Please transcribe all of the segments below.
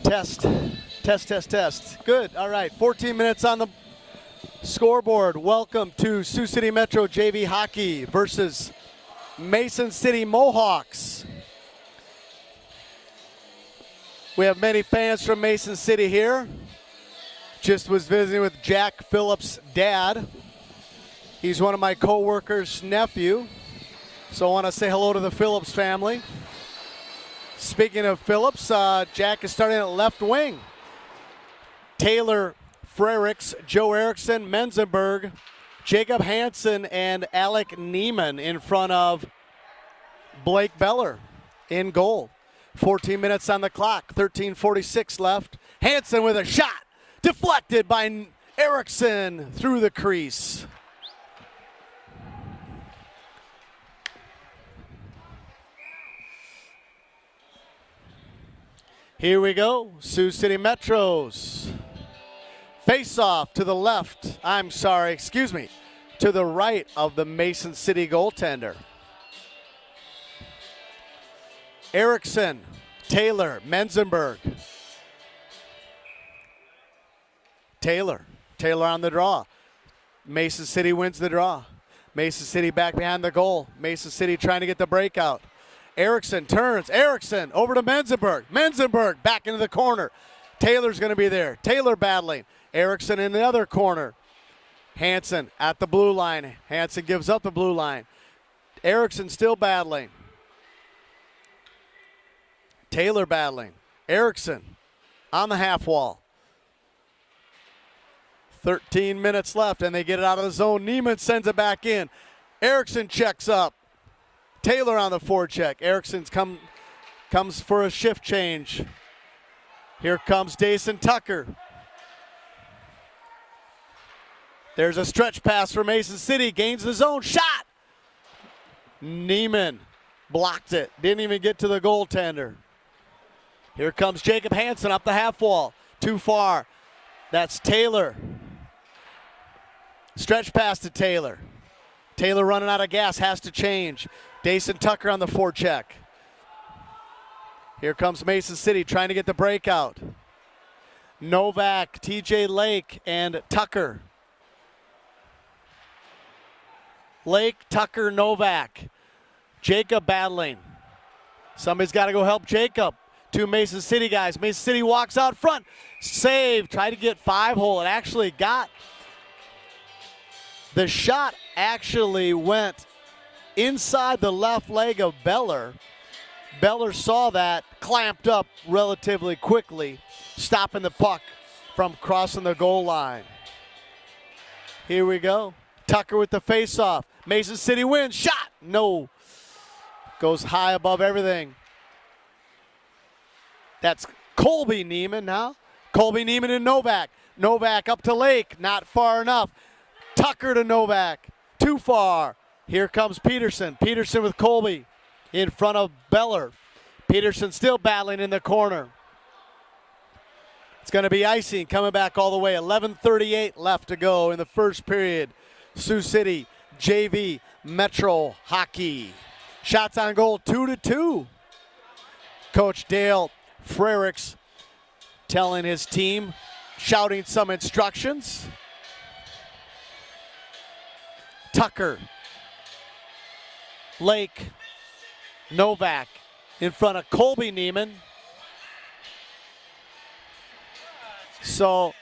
Test, test, test, test. Good, all right, 14 minutes on the scoreboard. Welcome to Sioux City Metro JV Hockey versus Mason City Mohawks. We have many fans from Mason City here. Just was visiting with Jack Phillips' dad. He's one of my co-workers' nephew. So I want to say hello to the Phillips family. Speaking of Phillips, Jack is starting at left wing. Taylor Frericks, Joe Erickson, Menzenberg, Jacob Hansen, and Alec Neiman in front of Blake Beller in goal. 14 minutes on the clock, 13:46 left. Hansen with a shot, deflected by Erickson through the crease. Here we go, Sioux City Metros. Face off to the left, to the right of the Mason City goaltender. Erickson, Taylor, Menzenberg. Taylor on the draw. Mason City wins the draw. Mason City back behind the goal. Mason City trying to get the breakout. Erickson turns. Erickson over to Menzenberg. Menzenberg back into the corner. Taylor's going to be there. Taylor battling. Erickson in the other corner. Hansen at the blue line. Hansen gives up the blue line. Erickson still battling. Taylor battling. Erickson on the half wall. 13 minutes left, and they get it out of the zone. Neiman sends it back in. Erickson checks up. Taylor on the forecheck. Erickson comes for a shift change. Here comes Dason Tucker. There's a stretch pass for Mason City. Gains the zone. Shot! Neiman blocked it. Didn't even get to the goaltender. Here comes Jacob Hansen up the half wall. Too far. That's Taylor. Stretch pass to Taylor. Taylor running out of gas, has to change. Dason Tucker on the forecheck. Here comes Mason City trying to get the breakout. Novak, TJ Lake, and Tucker. Lake, Tucker, Novak. Jacob battling. Somebody's got to go help Jacob. Two Mason City guys. Mason City walks out front. Save. Try to get 5-hole. It actually got. The shot actually went inside the left leg of Beller. Beller saw that, clamped up relatively quickly, stopping the puck from crossing the goal line. Here we go. Tucker with the faceoff. Mason City wins. Shot. No. Goes high above everything. That's Colby Neiman now. Colby Neiman and Novak. Novak up to Lake. Not far enough. Tucker to Novak. Too far. Here comes Peterson. Peterson with Colby in front of Beller. Peterson still battling in the corner. It's going to be icing coming back all the way. 11:38 left to go in the first period. Sioux City JV Metro Hockey. Shots on goal 2-2. Coach Dale Frericks telling his team, shouting some instructions. Tucker, Lake, Novak in front of Colby Neiman. So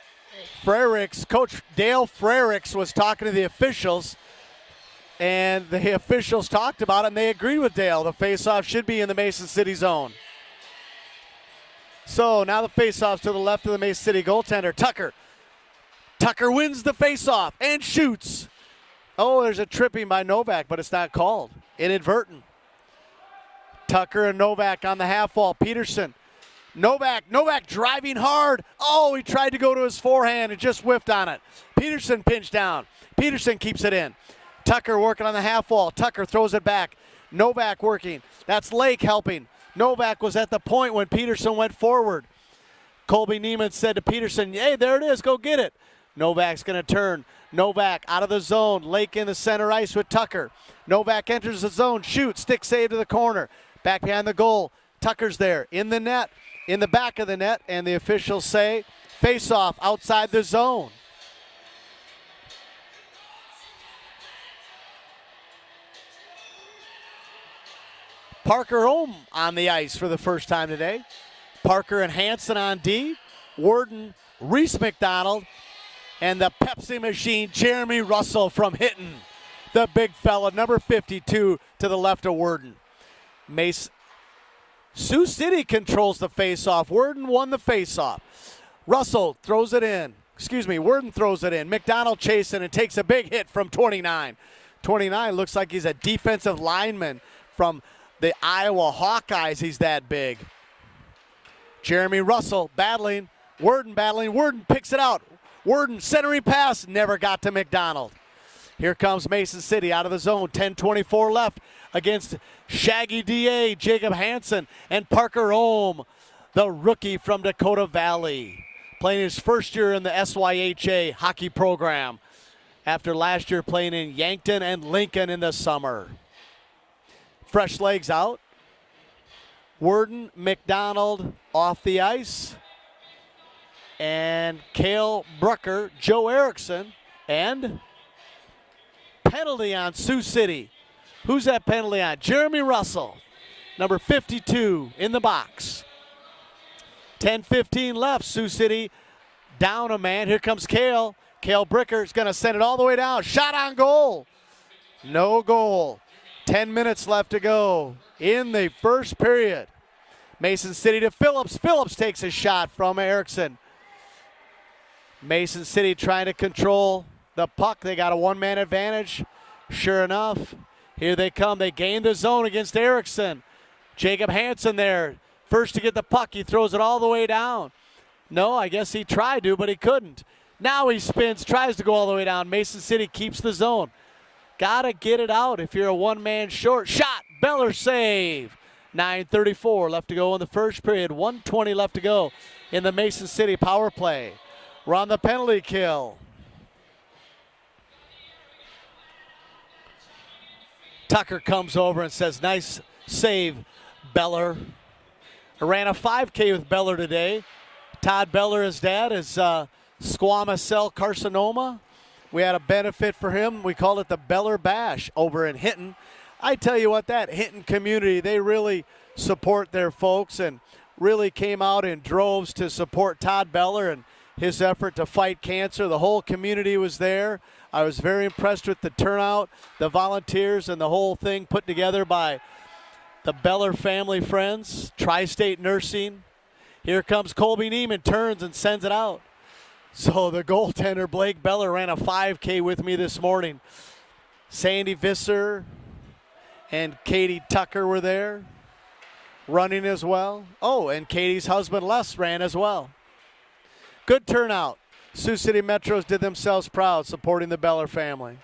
Frericks, Coach Dale Frericks was talking to the officials, and the officials talked about it, and they agreed with Dale. The faceoff should be in the Mason City zone. So now the faceoff's to the left of the Mason City goaltender, Tucker. Tucker wins the faceoff and shoots. Oh, there's a tripping by Novak, but it's not called. Inadvertent. Tucker and Novak on the half wall. Peterson. Novak driving hard. Oh, he tried to go to his forehand and just whiffed on it. Peterson pinched down. Peterson keeps it in. Tucker working on the half wall. Tucker throws it back. Novak working. That's Lake helping. Novak was at the point when Peterson went forward. Colby Neiman said to Peterson, hey, there it is, go get it. Novak's going to turn. Novak out of the zone. Lake in the center ice with Tucker. Novak enters the zone. Shoot. Stick save to the corner. Back behind the goal. Tucker's there. In the net. in the back of the net, and the officials say face-off outside the zone. Parker Ohm on the ice for the first time today. Parker and Hansen on D. Worden, Reese McDonald, and the Pepsi machine, Jeremy Russell from Hinton. The big fella, number 52 to the left of Worden. Sioux City controls the faceoff. Worden won the faceoff. Russell throws it in. Worden throws it in. McDonald chasing and takes a big hit from 29. 29 looks like he's a defensive lineman from the Iowa Hawkeyes. He's that big. Jeremy Russell battling. Worden picks it out. Worden centering pass, never got to McDonald. Here comes Mason City out of the zone. 10:24 left against Shaggy DA, Jacob Hansen, and Parker Ohm, the rookie from Dakota Valley, playing his first year in the SYHA hockey program after last year playing in Yankton and Lincoln in the summer. Fresh legs out. Worden, McDonald off the ice. And Cale Brucker, Joe Erickson, and penalty on Sioux City. Who's that penalty on? Jeremy Russell, number 52 in the box. 10:15 left. Sioux City down a man. Here comes Cale. Cale Brucker is going to send it all the way down. Shot on goal. No goal. 10 minutes left to go in the first period. Mason City to Phillips. Phillips takes a shot from Erickson. Mason City trying to control the puck. They got a one-man advantage. Sure enough, here they come. They gain the zone against Erickson. Jacob Hansen there. First to get the puck. He throws it all the way down. No, I guess he tried to, but he couldn't. Now he spins, tries to go all the way down. Mason City keeps the zone. Got to get it out if you're a one-man short. Shot. Beller save. 9:34 left to go in the first period. 1:20 left to go in the Mason City power play. We're on the penalty kill. Tucker comes over and says, nice save, Beller. I ran a 5K with Beller today. Todd Beller, his dad, is squamous cell carcinoma. We had a benefit for him. We called it the Beller Bash over in Hinton. I tell you what, that Hinton community, they really support their folks and really came out in droves to support Todd Beller and his effort to fight cancer. The whole community was there. I was very impressed with the turnout, the volunteers, and the whole thing put together by the Beller family friends, Tri-State Nursing. Here comes Colby Neiman, turns and sends it out. So the goaltender, Blake Beller, ran a 5K with me this morning. Sandy Visser and Katie Tucker were there, running as well. Oh, and Katie's husband, Les, ran as well. Good turnout. Sioux City Metros did themselves proud supporting the Beller family.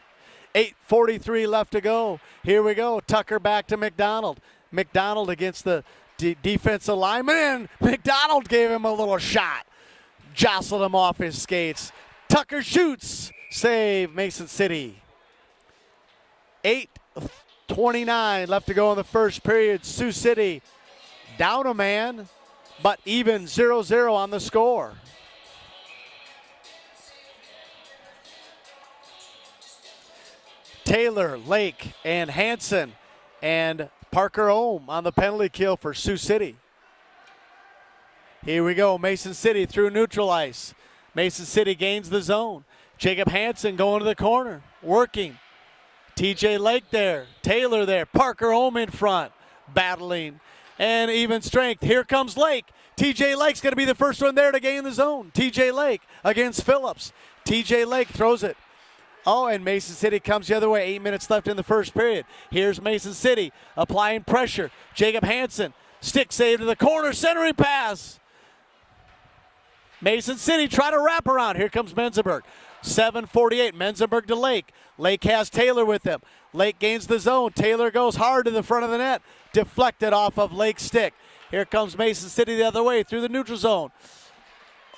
8:43 left to go. Here we go. Tucker back to McDonald. McDonald against the defensive lineman, and McDonald gave him a little shot. Jostled him off his skates. Tucker shoots. Save, Mason City. 8:29 left to go in the first period. Sioux City down a man, but even 0-0 on the score. Taylor, Lake, and Hansen, and Parker Ohm on the penalty kill for Sioux City. Here we go. Mason City through neutral ice. Mason City gains the zone. Jacob Hansen going to the corner, working. TJ Lake there, Taylor there, Parker Ohm in front, battling, and even strength. Here comes Lake. TJ Lake's going to be the first one there to gain the zone. TJ Lake against Phillips. TJ Lake throws it. Oh, and Mason City comes the other way. 8 minutes left in the first period. Here's Mason City applying pressure. Jacob Hansen, stick save to the corner, centering pass. Mason City try to wrap around. Here comes Menzenberg. 7:48, Menzenberg to Lake. Lake has Taylor with him. Lake gains the zone. Taylor goes hard to the front of the net. Deflected off of Lake's stick. Here comes Mason City the other way through the neutral zone.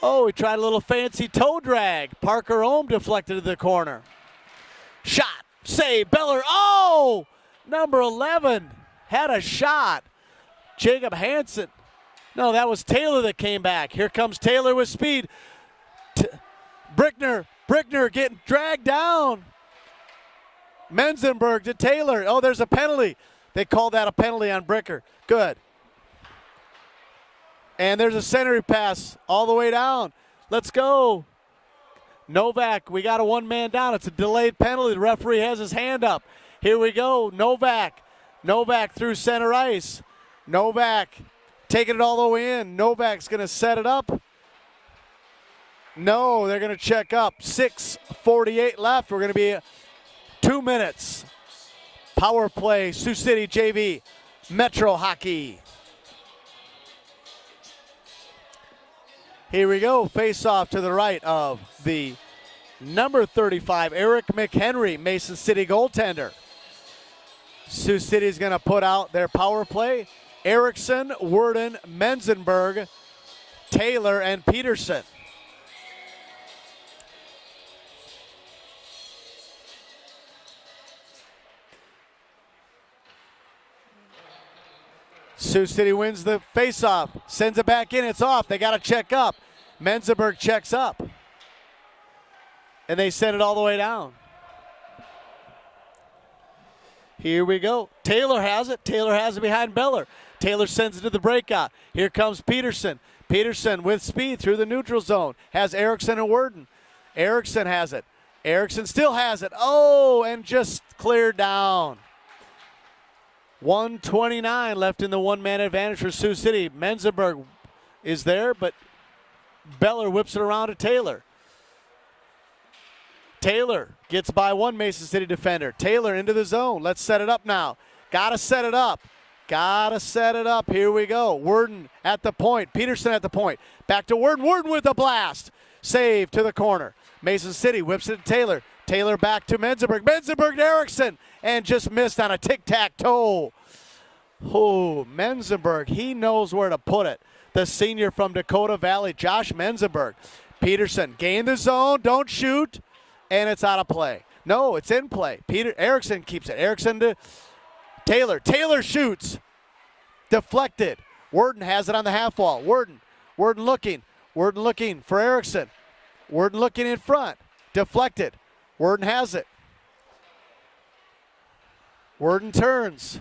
Oh, he tried a little fancy toe drag. Parker Ohm deflected to the corner. Shot, save, Beller. Oh, number 11 had a shot. Jacob Hansen No, that was Taylor that came back. Here comes Taylor with speed. Brickner getting dragged down. Menzenberg to Taylor. Oh, there's a penalty. They called that a penalty on Bricker. Good. And there's a century pass all the way down. Let's go. Novak, we got a one-man down. It's a delayed penalty. The referee has his hand up. Here we go. Novak through center ice. Novak taking it all the way in. Novak's going to set it up. No, they're going to check up. 6:48 left. We're going to be 2 minutes. Power play, Sioux City JV, Metro Hockey. Here we go. Face off to the right of the number 35, Eric McHenry, Mason City goaltender. Sioux City is going to put out their power play. Erickson, Worden, Menzenberg, Taylor, and Peterson. Sioux City wins the faceoff, sends it back in, it's off. They got to check up. Menzenberg checks up. And they send it all the way down. Here we go. Taylor has it. Taylor has it behind Beller. Taylor sends it to the breakout. Here comes Peterson. Peterson with speed through the neutral zone. Has Erickson and Worden. Erickson has it. Erickson still has it. Oh, and just cleared down. 1:29 left in the one-man advantage for Sioux City. Menzenberg is there, but Beller whips it around to Taylor. Taylor gets by one Mason City defender. Taylor into the zone. Let's set it up now. Gotta set it up. Gotta set it up. Here we go. Worden at the point. Peterson at the point. Back to Worden. Worden with a blast. Save to the corner. Mason City whips it to Taylor. Taylor back to Menzenberg. Menzenberg to Erickson. And just missed on a tic-tac-toe. Oh, Menzenberg, he knows where to put it. The senior from Dakota Valley, Josh Menzenberg. Peterson, gain the zone, don't shoot, and it's out of play. No, it's in play. Erickson keeps it. Erickson to Taylor. Taylor shoots. Deflected. Worden has it on the half wall. Worden looking. Worden looking for Erickson. Worden looking in front. Deflected. Worden has it. Worden turns.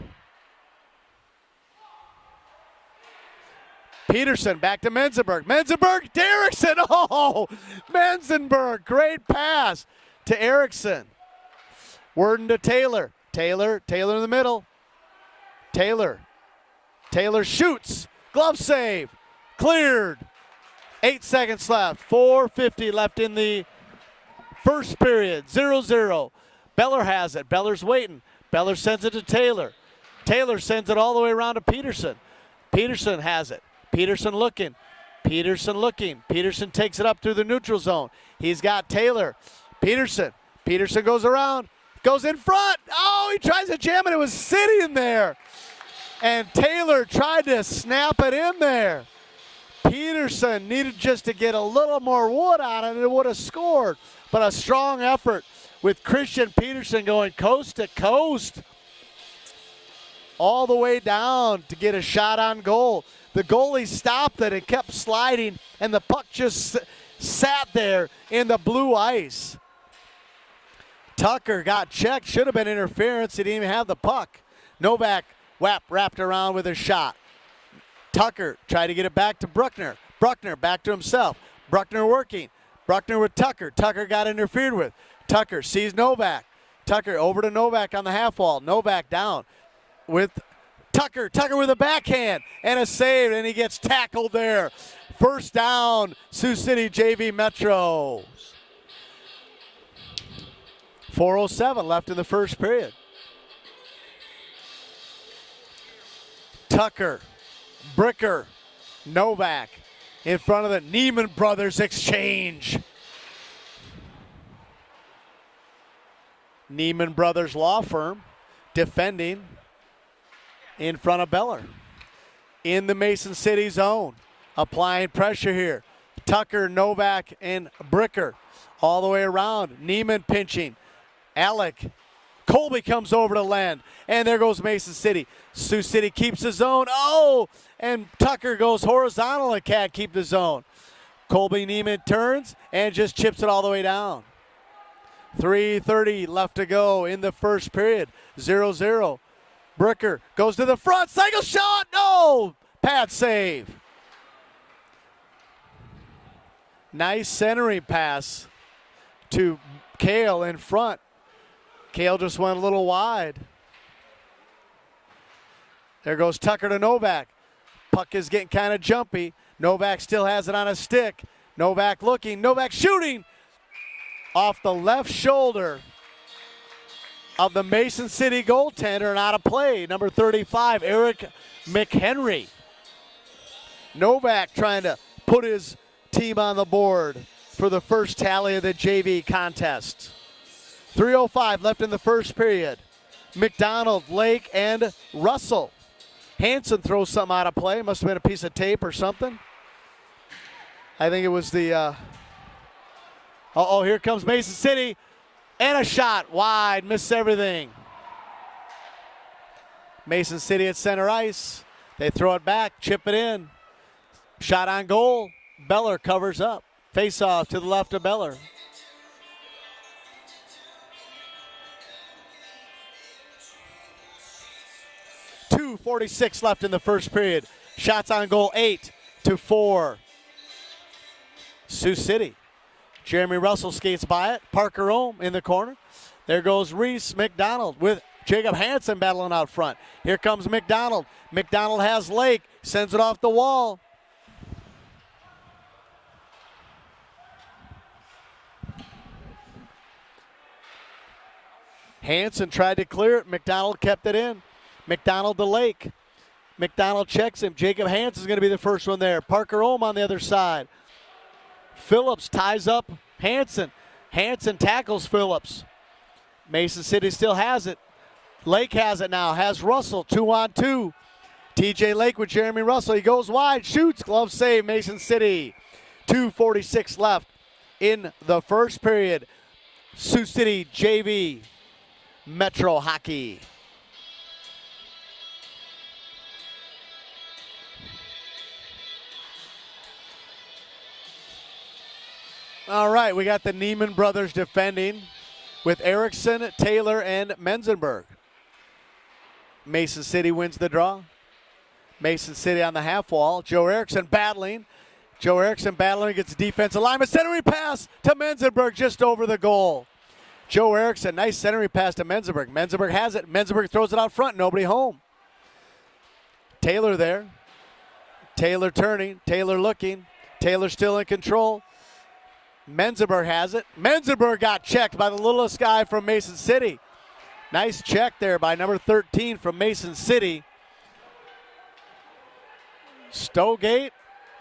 Peterson back to Menzenberg. Menzenberg to Erickson. Oh, Menzenberg. Great pass to Erickson. Worden to Taylor. Taylor in the middle. Taylor shoots. Glove save. Cleared. 8 seconds left. 4:50 left in the first period. 0-0. Beller has it. Beller's waiting. Beller sends it to Taylor. Taylor sends it all the way around to Peterson. Peterson has it. Peterson looking. Peterson takes it up through the neutral zone. He's got Taylor. Peterson goes around. Goes in front. Oh, he tries to jam it. It was sitting there. And Taylor tried to snap it in there. Peterson needed just to get a little more wood on it and it would have scored. But a strong effort with Christian Peterson going coast to coast all the way down to get a shot on goal. The goalie stopped it and kept sliding, and the puck just sat there in the blue ice. Tucker got checked. Should have been interference. He didn't even have the puck. Novak wrapped around with a shot. Tucker tried to get it back to Bruckner. Bruckner back to himself. Bruckner working. Bruckner with Tucker. Tucker got interfered with. Tucker sees Novak. Tucker over to Novak on the half wall. Novak down with Tucker. Tucker with a backhand and a save, and he gets tackled there. First down, Sioux City JV Metro. 4:07 left in the first period. Tucker, Bricker, Novak in front of the Neiman Brothers exchange. Neiman Brothers Law Firm defending in front of Beller. In the Mason City zone, applying pressure here. Tucker, Novak, and Bricker all the way around. Neiman pinching. Alec Colby comes over to Land, and there goes Mason City. Sioux City keeps the zone. Oh, and Tucker goes horizontal and can't keep the zone. Colby Neiman turns and just chips it all the way down. 3:30 left to go in the first period. 0-0. Bricker goes to the front. Cycle shot. No! Pad save. Nice centering pass to Kale in front. Kale just went a little wide. There goes Tucker to Novak. Puck is getting kind of jumpy. Novak still has it on a stick. Novak looking. Novak shooting. Off the left shoulder of the Mason City goaltender and out of play. Number 35, Eric McHenry. Novak trying to put his team on the board for the first tally of the JV contest. 3:05 left in the first period. McDonald, Lake, and Russell. Hanson throws something out of play. Must have been a piece of tape or something. I think it was the, here comes Mason City. And a shot wide, misses everything. Mason City at center ice. They throw it back, chip it in. Shot on goal. Beller covers up. Face off to the left of Beller. .246 left in the first period. Shots on goal 8-4. Sioux City. Jeremy Russell skates by it. Parker Ohm in the corner. There goes Reese McDonald with Jacob Hansen battling out front. Here comes McDonald. McDonald has Lake. Sends it off the wall. Hansen tried to clear it. McDonald kept it in. McDonald to Lake. McDonald checks him. Jacob Hansen's going to be the first one there. Parker Ohm on the other side. Phillips ties up Hansen. Hansen tackles Phillips. Mason City still has it. Lake has it now. Has Russell 2-on-2. TJ Lake with Jeremy Russell. He goes wide. Shoots. Glove save. Mason City. 2:46 left in the first period. Sioux City JV Metro Hockey. All right, we got the Neiman brothers defending with Erickson, Taylor, and Menzenberg. Mason City wins the draw. Mason City on the half wall. Joe Erickson battling. Joe Erickson battling against the defensive lineman. Centering pass to Menzenberg just over the goal. Joe Erickson, nice centering pass to Menzenberg. Menzenberg has it. Menzenberg throws it out front. Nobody home. Taylor there. Taylor turning. Taylor looking. Taylor still in control. Menzenberg has it. Menzenberg got checked by the littlest guy from Mason City. Nice check there by number 13 from Mason City. Stowgate,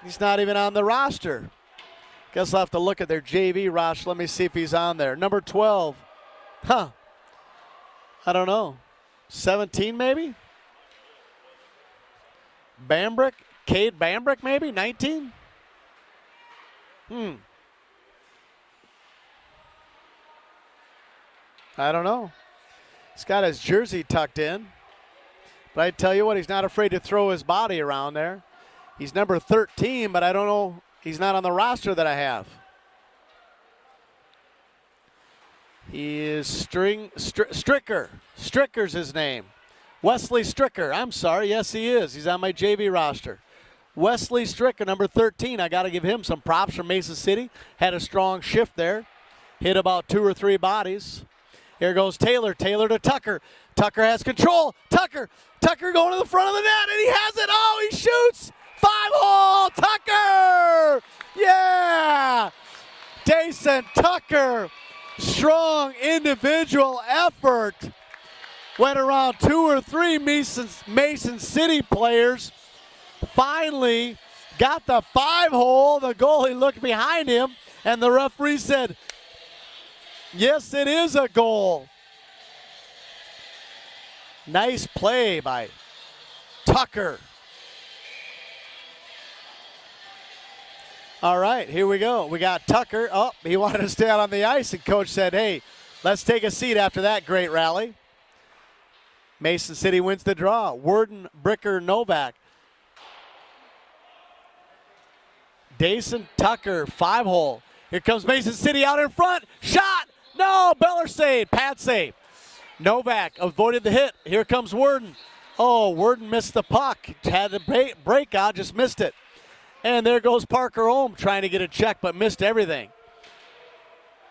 he's not even on the roster. Guess I'll have to look at their JV roster. Let me see if he's on there. Number 12. I don't know. 17 maybe? Bambrick? Cade Bambrick maybe? 19? I don't know. He's got his jersey tucked in. But I tell you what, he's not afraid to throw his body around there. He's number 13, but I don't know. He's not on the roster that I have. He is Stricker. Stricker's his name. Wesley Stricker. I'm sorry. Yes, he is. He's on my JV roster. Wesley Stricker, number 13. I got to give him some props from Mason City. Had a strong shift there. Hit about 2 or 3 bodies. Here goes Taylor. Taylor to Tucker. Tucker has control. Tucker going to the front of the net, and he has it. Oh, he shoots. 5-hole. Tucker. Yeah. Jason Tucker. Strong individual effort. Went around 2 or 3 Mason City players. Finally got the 5-hole. The goalie looked behind him, and the referee said, yes, it is a goal. Nice play by Tucker. All right, here we go. We got Tucker. Oh, he wanted to stay out on the ice, and coach said, hey, Let's take a seat after that great rally. Mason City wins the draw. Worden, Bricker, Novak. Dason, Tucker, 5-hole. Here comes Mason City out in front. Shot! No! Beller save. Pat save. Novak avoided the hit. Here comes Worden. Oh, Worden missed the puck. Had the breakout, just missed it. And there goes Parker Ohm trying to get a check, but missed everything.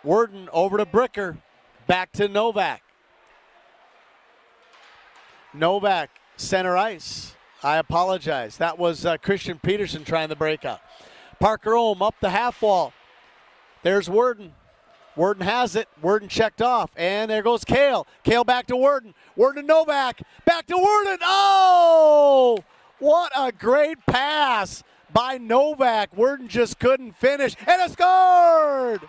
Worden over to Bricker. Back to Novak. Novak, center ice. I apologize. That was Christian Peterson trying the breakout. Parker Ohm up the half wall. There's Worden. Worden has it. Worden checked off. And there goes Kale. Kale back to Worden. Worden to Novak. Back to Worden. Oh! What a great pass by Novak. Worden just couldn't finish. And it scored!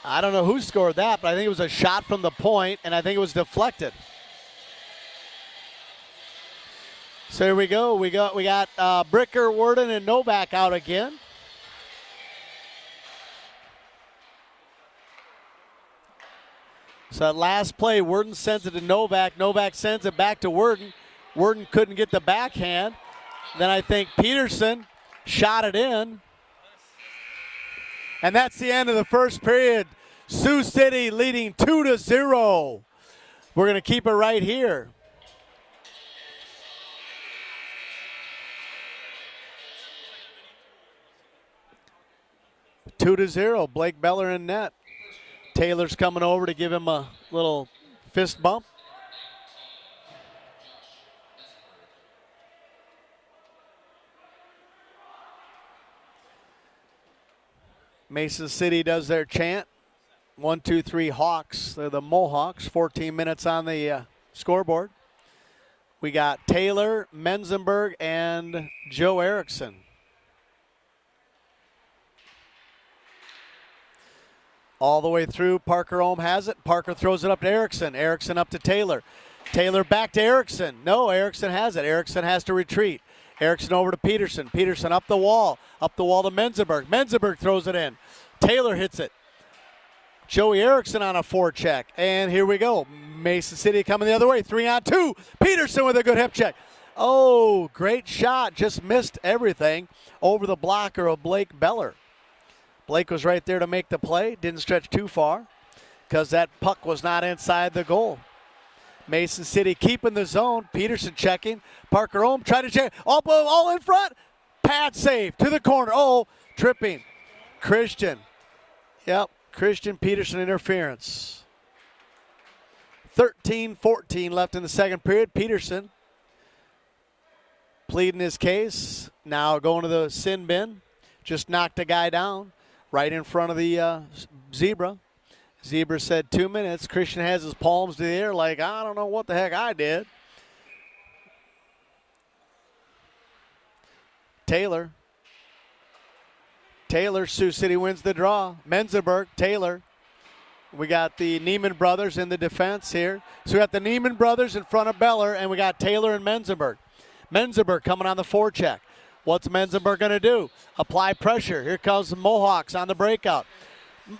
I don't know who scored that, but I think it was a shot from the point, and I think it was deflected. So here we go. We got Bricker, Worden, and Novak out again. So that last play, Worden sends it to Novak. Novak sends it back to Worden. Worden couldn't get the backhand. Then I think Peterson shot it in. And that's the end of the first period. Sioux City leading 2-0. We're going to keep it right here. Two to 0. Blake Beller in net. Taylor's coming over to give him a little fist bump. Mason City does their chant. 1, 2, 3 Hawks. They're the Mohawks. 14 minutes on the scoreboard. We got Taylor, Menzenberg, and Joe Erickson. All the way through, Parker Ohm has it. Parker throws it up to Erickson. Erickson up to Taylor. Taylor back to Erickson. No, Erickson has it. Erickson has to retreat. Erickson over to Peterson. Peterson up the wall. Up the wall to Menzenberg. Menzenberg throws it in. Taylor hits it. Joey Erickson on a forecheck. And here we go. Mason City coming the other way. 3-on-2. Peterson with a good hip check. Oh, great shot. Just missed everything over the blocker of Blake Beller. Blake was right there to make the play. Didn't stretch too far because that puck was not inside the goal. Mason City keeping the zone. Peterson checking. Parker Ohm trying to check. All in front. Pad save to the corner. Oh, tripping. Christian. Yep, Christian Peterson interference. 13-14 left in the second period. Peterson pleading his case. Now going to the sin bin. Just knocked a guy down right in front of the zebra. Zebra said 2 minutes. Christian has his palms to the air like, I don't know what the heck I did. Taylor. Sioux City wins the draw. Menzenberg, Taylor. We got the Neiman brothers in the defense here. So we got the Neiman brothers in front of Beller, and we got Taylor and Menzenberg. Menzenberg coming on the forecheck. What's Menzenberg going to do? Apply pressure. Here comes the Mohawks on the breakout.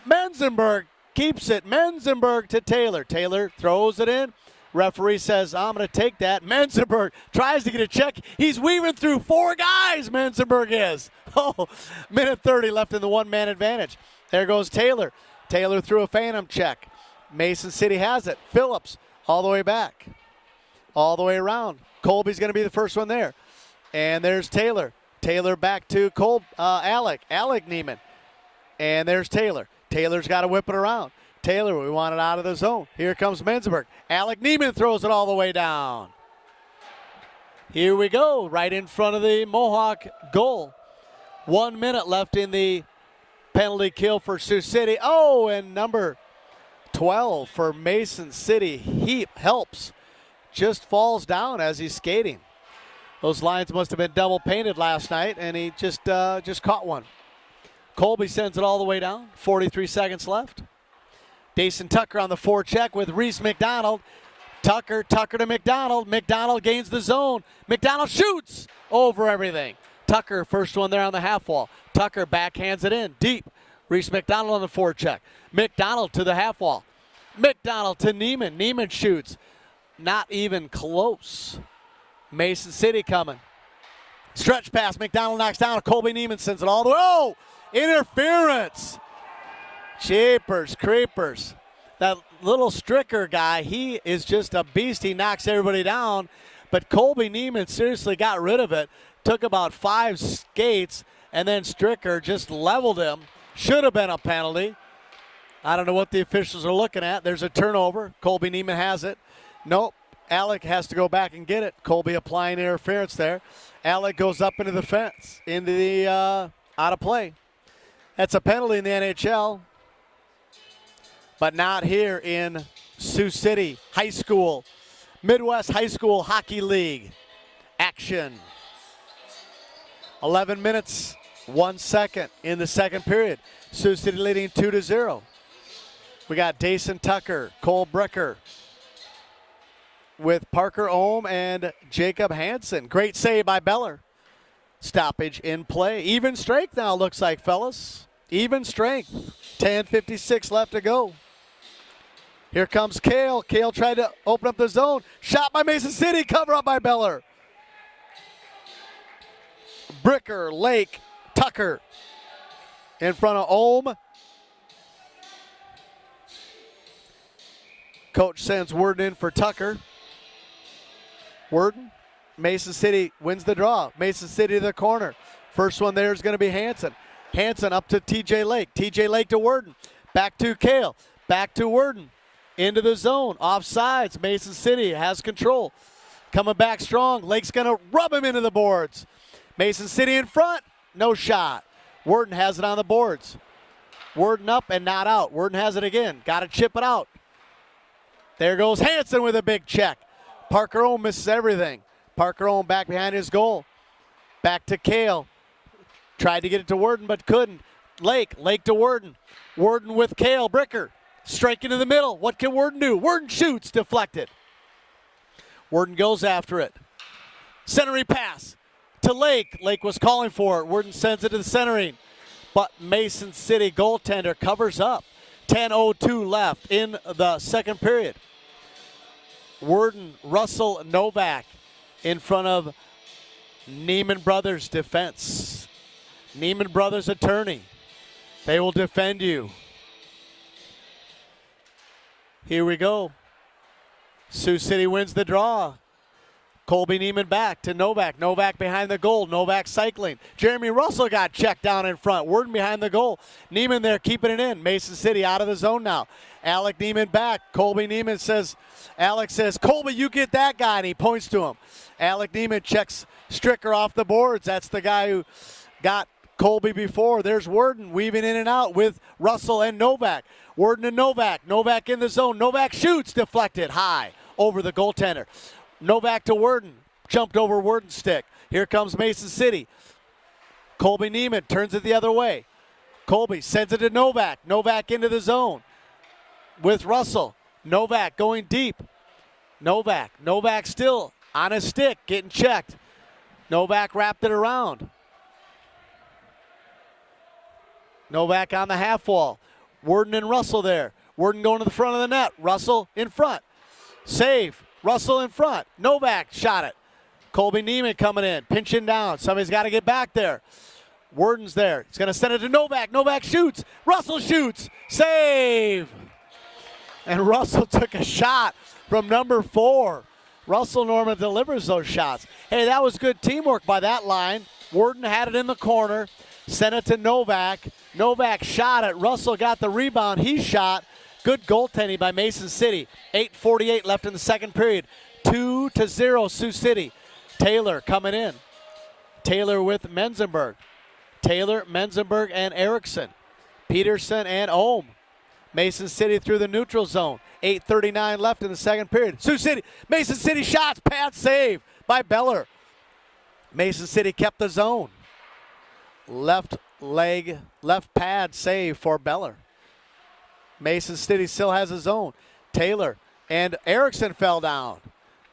Menzenberg keeps it. Menzenberg to Taylor. Taylor throws it in. Referee says, I'm going to take that. Menzenberg tries to get a check. He's weaving through 4 guys, Menzenberg is. Oh, minute 30 left in the one-man advantage. There goes Taylor. Taylor threw a phantom check. Mason City has it. Phillips all the way back. All the way around. Colby's going to be the first one there. And there's Taylor. Taylor back to Alec Neiman. And there's Taylor. Taylor's got to whip it around. Taylor, we want it out of the zone. Here comes Menzenberg. Alec Neiman throws it all the way down. Here we go, right in front of the Mohawk goal. 1 minute left in the penalty kill for Sioux City. Oh, and number 12 for Mason City. He helps. Just falls down as he's skating. Those lines must have been double painted last night, and he just caught one. Colby sends it all the way down. 43 seconds left. Dason Tucker on the forecheck with Reese McDonald. Tucker to McDonald. McDonald gains the zone. McDonald shoots over everything. Tucker, first one there on the half wall. Tucker backhands it in deep. Reese McDonald on the forecheck. McDonald to the half wall. McDonald to Neiman. Neiman shoots. Not even close. Mason City coming. Stretch pass. McDonald knocks down. Colby Neiman sends it all the way. Oh! Interference. Jeepers creepers. That little Stricker guy, he is just a beast. He knocks everybody down. But Colby Neiman seriously got rid of it. Took about 5 skates, and then Stricker just leveled him. Should have been a penalty. I don't know what the officials are looking at. There's a turnover. Colby Neiman has it. Nope. Alec has to go back and get it. Colby applying interference there. Alec goes up into the fence, into the out of play. That's a penalty in the NHL, but not here in Sioux City High School, Midwest High School Hockey League action. 11 minutes, 1 second in the second period. Sioux City leading 2-0. We got Dason Tucker, Cole Brecker with Parker Ohm and Jacob Hansen. Great save by Beller. Stoppage in play. Even strength now, looks like, fellas. Even strength. 10:56 left to go. Here comes Kale. Kale tried to open up the zone. Shot by Mason City. Cover up by Beller. Bricker, Lake, Tucker in front of Ohm. Coach sends Worden in for Tucker. Worden. Mason City wins the draw. Mason City to the corner. First one there is going to be Hansen. Hansen up to TJ Lake. TJ Lake to Worden. Back to Kale. Back to Worden. Into the zone. Offsides. Mason City has control. Coming back strong. Lake's going to rub him into the boards. Mason City in front. No shot. Worden has it on the boards. Worden up and not out. Worden has it again. Got to chip it out. There goes Hansen with a big check. Parker Ohm misses everything. Parker Ohm back behind his goal. Back to Kale. Tried to get it to Worden, but couldn't. Lake to Worden. Worden with Kale. Bricker. Strike into the middle. What can Worden do? Worden shoots. Deflected. Worden goes after it. Centering pass to Lake. Lake was calling for it. Worden sends it to the centering. But Mason City goaltender covers up. 10:02 left in the second period. Worden, Russell, Novak in front of Neiman Brothers defense. Neiman Brothers attorney. They will defend you. Here we go. Sioux City wins the draw. Colby Neiman back to Novak. Novak behind the goal. Novak cycling. Jeremy Russell got checked down in front. Worden behind the goal. Neiman there keeping it in. Mason City out of the zone now. Alec Neiman back. Colby Neiman says, Alex says, Colby, you get that guy, and he points to him. Alec Neiman checks Stricker off the boards. That's the guy who got Colby before. There's Worden weaving in and out with Russell and Novak. Worden and Novak. Novak in the zone. Novak shoots. Deflected high over the goaltender. Novak to Worden. Jumped over Worden's stick. Here comes Mason City. Colby Neiman turns it the other way. Colby sends it to Novak. Novak into the zone with Russell. Novak going deep. Novak still on his stick, getting checked. Novak wrapped it around. Novak on the half wall. Worden and Russell there. Worden going to the front of the net. Russell in front. Save. Russell in front. Novak shot it. Colby Neiman coming in, pinching down. Somebody's got to get back there. Worden's there. He's going to send it to Novak. Novak shoots. Russell shoots. Save. And Russell took a shot from number 4. Russell Norman delivers those shots. Hey, that was good teamwork by that line. Worden had it in the corner. Sent it to Novak. Novak shot it. Russell got the rebound. He shot. Good goaltending by Mason City. 8:48 left in the second period. 2-0 Sioux City. Taylor coming in. Taylor with Menzenberg. Taylor, Menzenberg, and Erickson. Peterson and Ohm. Mason City through the neutral zone. 8:39 left in the second period. Sioux City, Mason City shots. Pad save by Beller. Mason City kept the zone. Left leg, left pad save for Beller. Mason City still has his own. Taylor and Erickson fell down.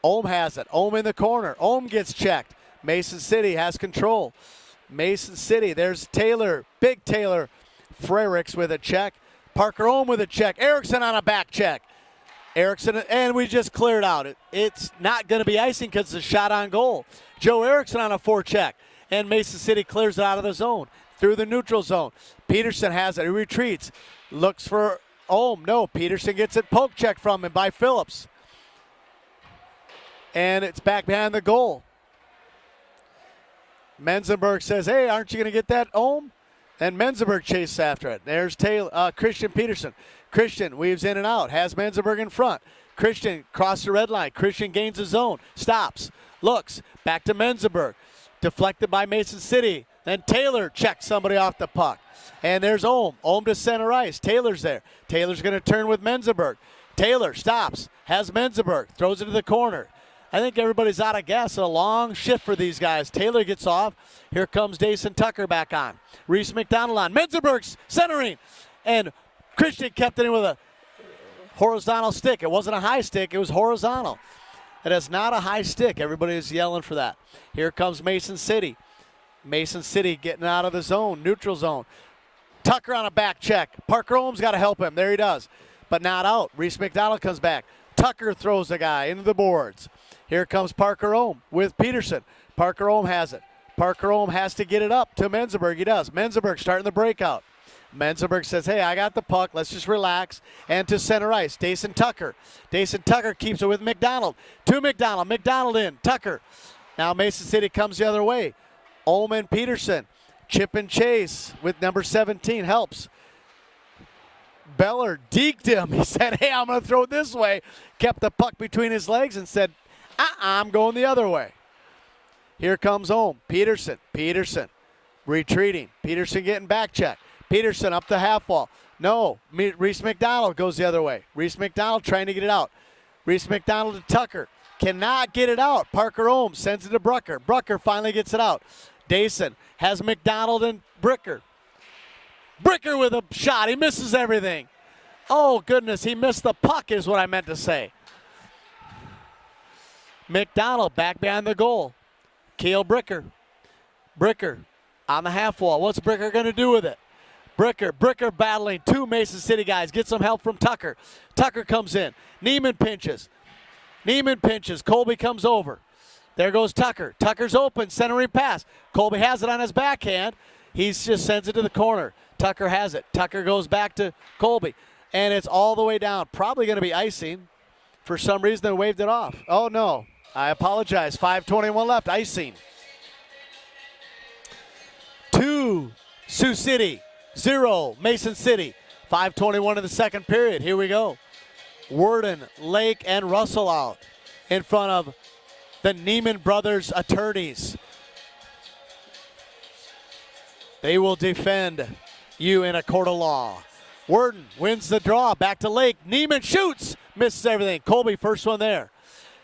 Ohm has it. Ohm in the corner. Ohm gets checked. Mason City has control. Mason City, there's Taylor, big Taylor. Frericks with a check. Parker Ohm with a check. Erickson on a back check. Erickson, and we just cleared out. It's not going to be icing because it's a shot on goal. Joe Erickson on a forecheck. And Mason City clears it out of the zone. Through the neutral zone. Peterson has it. He retreats. Looks for Ohm. No, Peterson gets it poke check from him by Phillips. And it's back behind the goal. Menzenberg says, hey, aren't you going to get that, Ohm? And Menzenberg chases after it. There's Christian Peterson. Christian weaves in and out. Has Menzenberg in front. Christian crosses the red line. Christian gains his zone. Stops. Looks. Back to Menzenberg. Deflected by Mason City. Then Taylor checks somebody off the puck. And there's Ohm. Ohm to center ice. Taylor's there. Taylor's going to turn with Menzenberg. Taylor stops. Has Menzenberg. Throws it to the corner. I think everybody's out of gas. A long shift for these guys. Taylor gets off. Here comes Dason Tucker back on. Reese McDonald on. Menzenberg's centering. And Christian kept it in with a horizontal stick. It wasn't a high stick. It was horizontal. It is not a high stick. Everybody is yelling for that. Here comes Mason City. Mason City getting out of the zone, neutral zone. Tucker on a back check. Parker Ohm's got to help him. There he does. But not out. Reese McDonald comes back. Tucker throws the guy into the boards. Here comes Parker Ohm with Peterson. Parker Ohm has it. Parker Ohm has to get it up to Menzenberg. He does. Menzenberg starting the breakout. Menzenberg says, hey, I got the puck. Let's just relax. And to center ice, Dason Tucker. Dason Tucker keeps it with McDonald. To McDonald. McDonald in. Tucker. Now Mason City comes the other way. Ohm and Peterson. Chip and chase with number 17 helps. Beller deked him. He said, hey, I'm going to throw it this way. Kept the puck between his legs and said, I'm going the other way. Here comes Ohm. Peterson. Peterson retreating. Peterson getting back check. Peterson up the half wall. No. Reese McDonald goes the other way. Reese McDonald trying to get it out. Reese McDonald to Tucker. Cannot get it out. Parker Ohm sends it to Brucker. Brucker finally gets it out. Dason has McDonald and Bricker. Bricker with a shot. He misses everything. Oh, goodness. He missed the puck is what I meant to say. McDonald back behind the goal. Keel Bricker. Bricker on the half wall. What's Bricker going to do with it? Bricker battling two Mason City guys. Get some help from Tucker. Tucker comes in. Neiman pinches. Colby comes over. There goes Tucker. Tucker's open. Centering pass. Colby has it on his backhand. He just sends it to the corner. Tucker has it. Tucker goes back to Colby. And it's all the way down. Probably going to be icing. For some reason, they waved it off. Oh, no. I apologize. 5:21 left. Icing. 2, Sioux City. 0, Mason City. 5:21 in the second period. Here we go. Worden, Lake, and Russell out in front of the Neiman brothers attorneys. They will defend you in a court of law. Worden wins the draw. Back to Lake. Neiman shoots. Misses everything. Colby, first one there.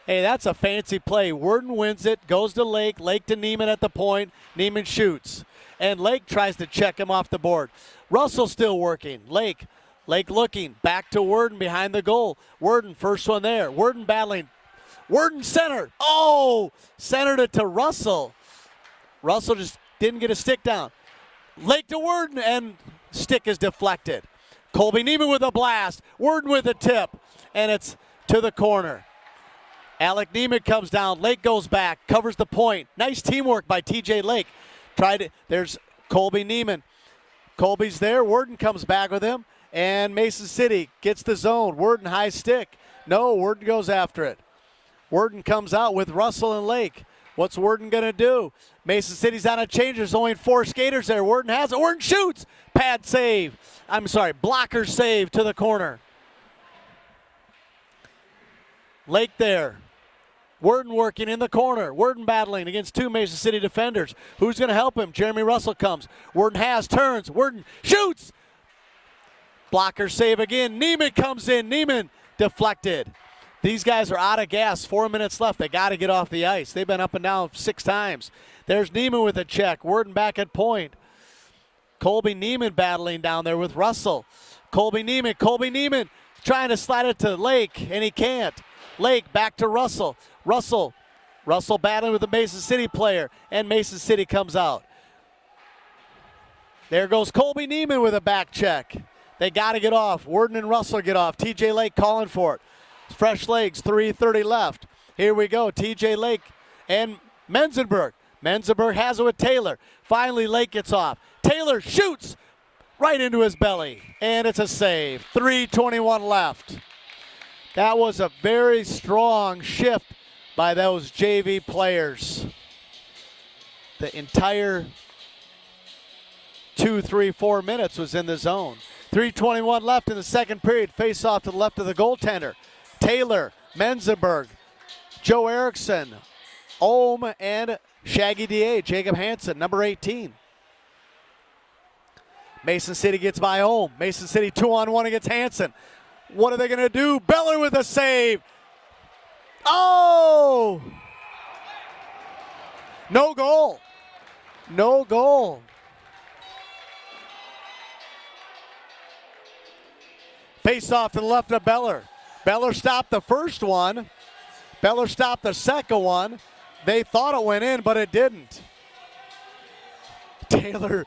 Hey, that's a fancy play. Worden wins it. Goes to Lake. Lake to Neiman at the point. Neiman shoots. And Lake tries to check him off the board. Russell still working. Lake looking. Back to Worden behind the goal. Worden, first one there. Worden battling. Worden center. Oh! Centered it to Russell. Russell just didn't get a stick down. Lake to Worden, and stick is deflected. Colby Neiman with a blast. Worden with a tip. And it's to the corner. Alec Neiman comes down. Lake goes back. Covers the point. Nice teamwork by TJ Lake. There's Colby Neiman. Colby's there. Worden comes back with him. And Mason City gets the zone. Worden high stick. No, Worden goes after it. Worden comes out with Russell and Lake. What's Worden going to do? Mason City's on a change. There's only 4 skaters there. Worden has it. Worden shoots. Pad save. Blocker save to the corner. Lake there. Worden working in the corner. Worden battling against 2 Mason City defenders. Who's going to help him? Jeremy Russell comes. Worden turns. Worden shoots. Blocker save again. Neiman comes in. Neiman deflected. These guys are out of gas. 4 minutes left. They got to get off the ice. They've been up and down 6 times. There's Neiman with a check. Worden back at point. Colby Neiman battling down there with Russell. Colby Neiman trying to slide it to Lake, and he can't. Lake back to Russell. Russell battling with the Mason City player, and Mason City comes out. There goes Colby Neiman with a back check. They got to get off. Worden and Russell get off. TJ Lake calling for it. Fresh legs, 3:30 left. Here we go. TJ Lake and Menzenberg. Menzenberg has it with Taylor. Finally, Lake gets off. Taylor shoots right into his belly, and it's a save. 3:21 left. That was a very strong shift by those JV players. The entire 2, 3, 4 minutes was in the zone. 3:21 left in the second period. Face off to the left of the goaltender. Taylor, Menzenberg, Joe Erickson, Ohm, and Shaggy DA, Jacob Hansen, number 18. Mason City gets by Ohm. Mason City 2-on-1 against Hansen. What are they going to do? Beller with a save. Oh! No goal. No goal. Face off to the left of Beller. Beller stopped the first one. Beller stopped the second one. They thought it went in, but it didn't. Taylor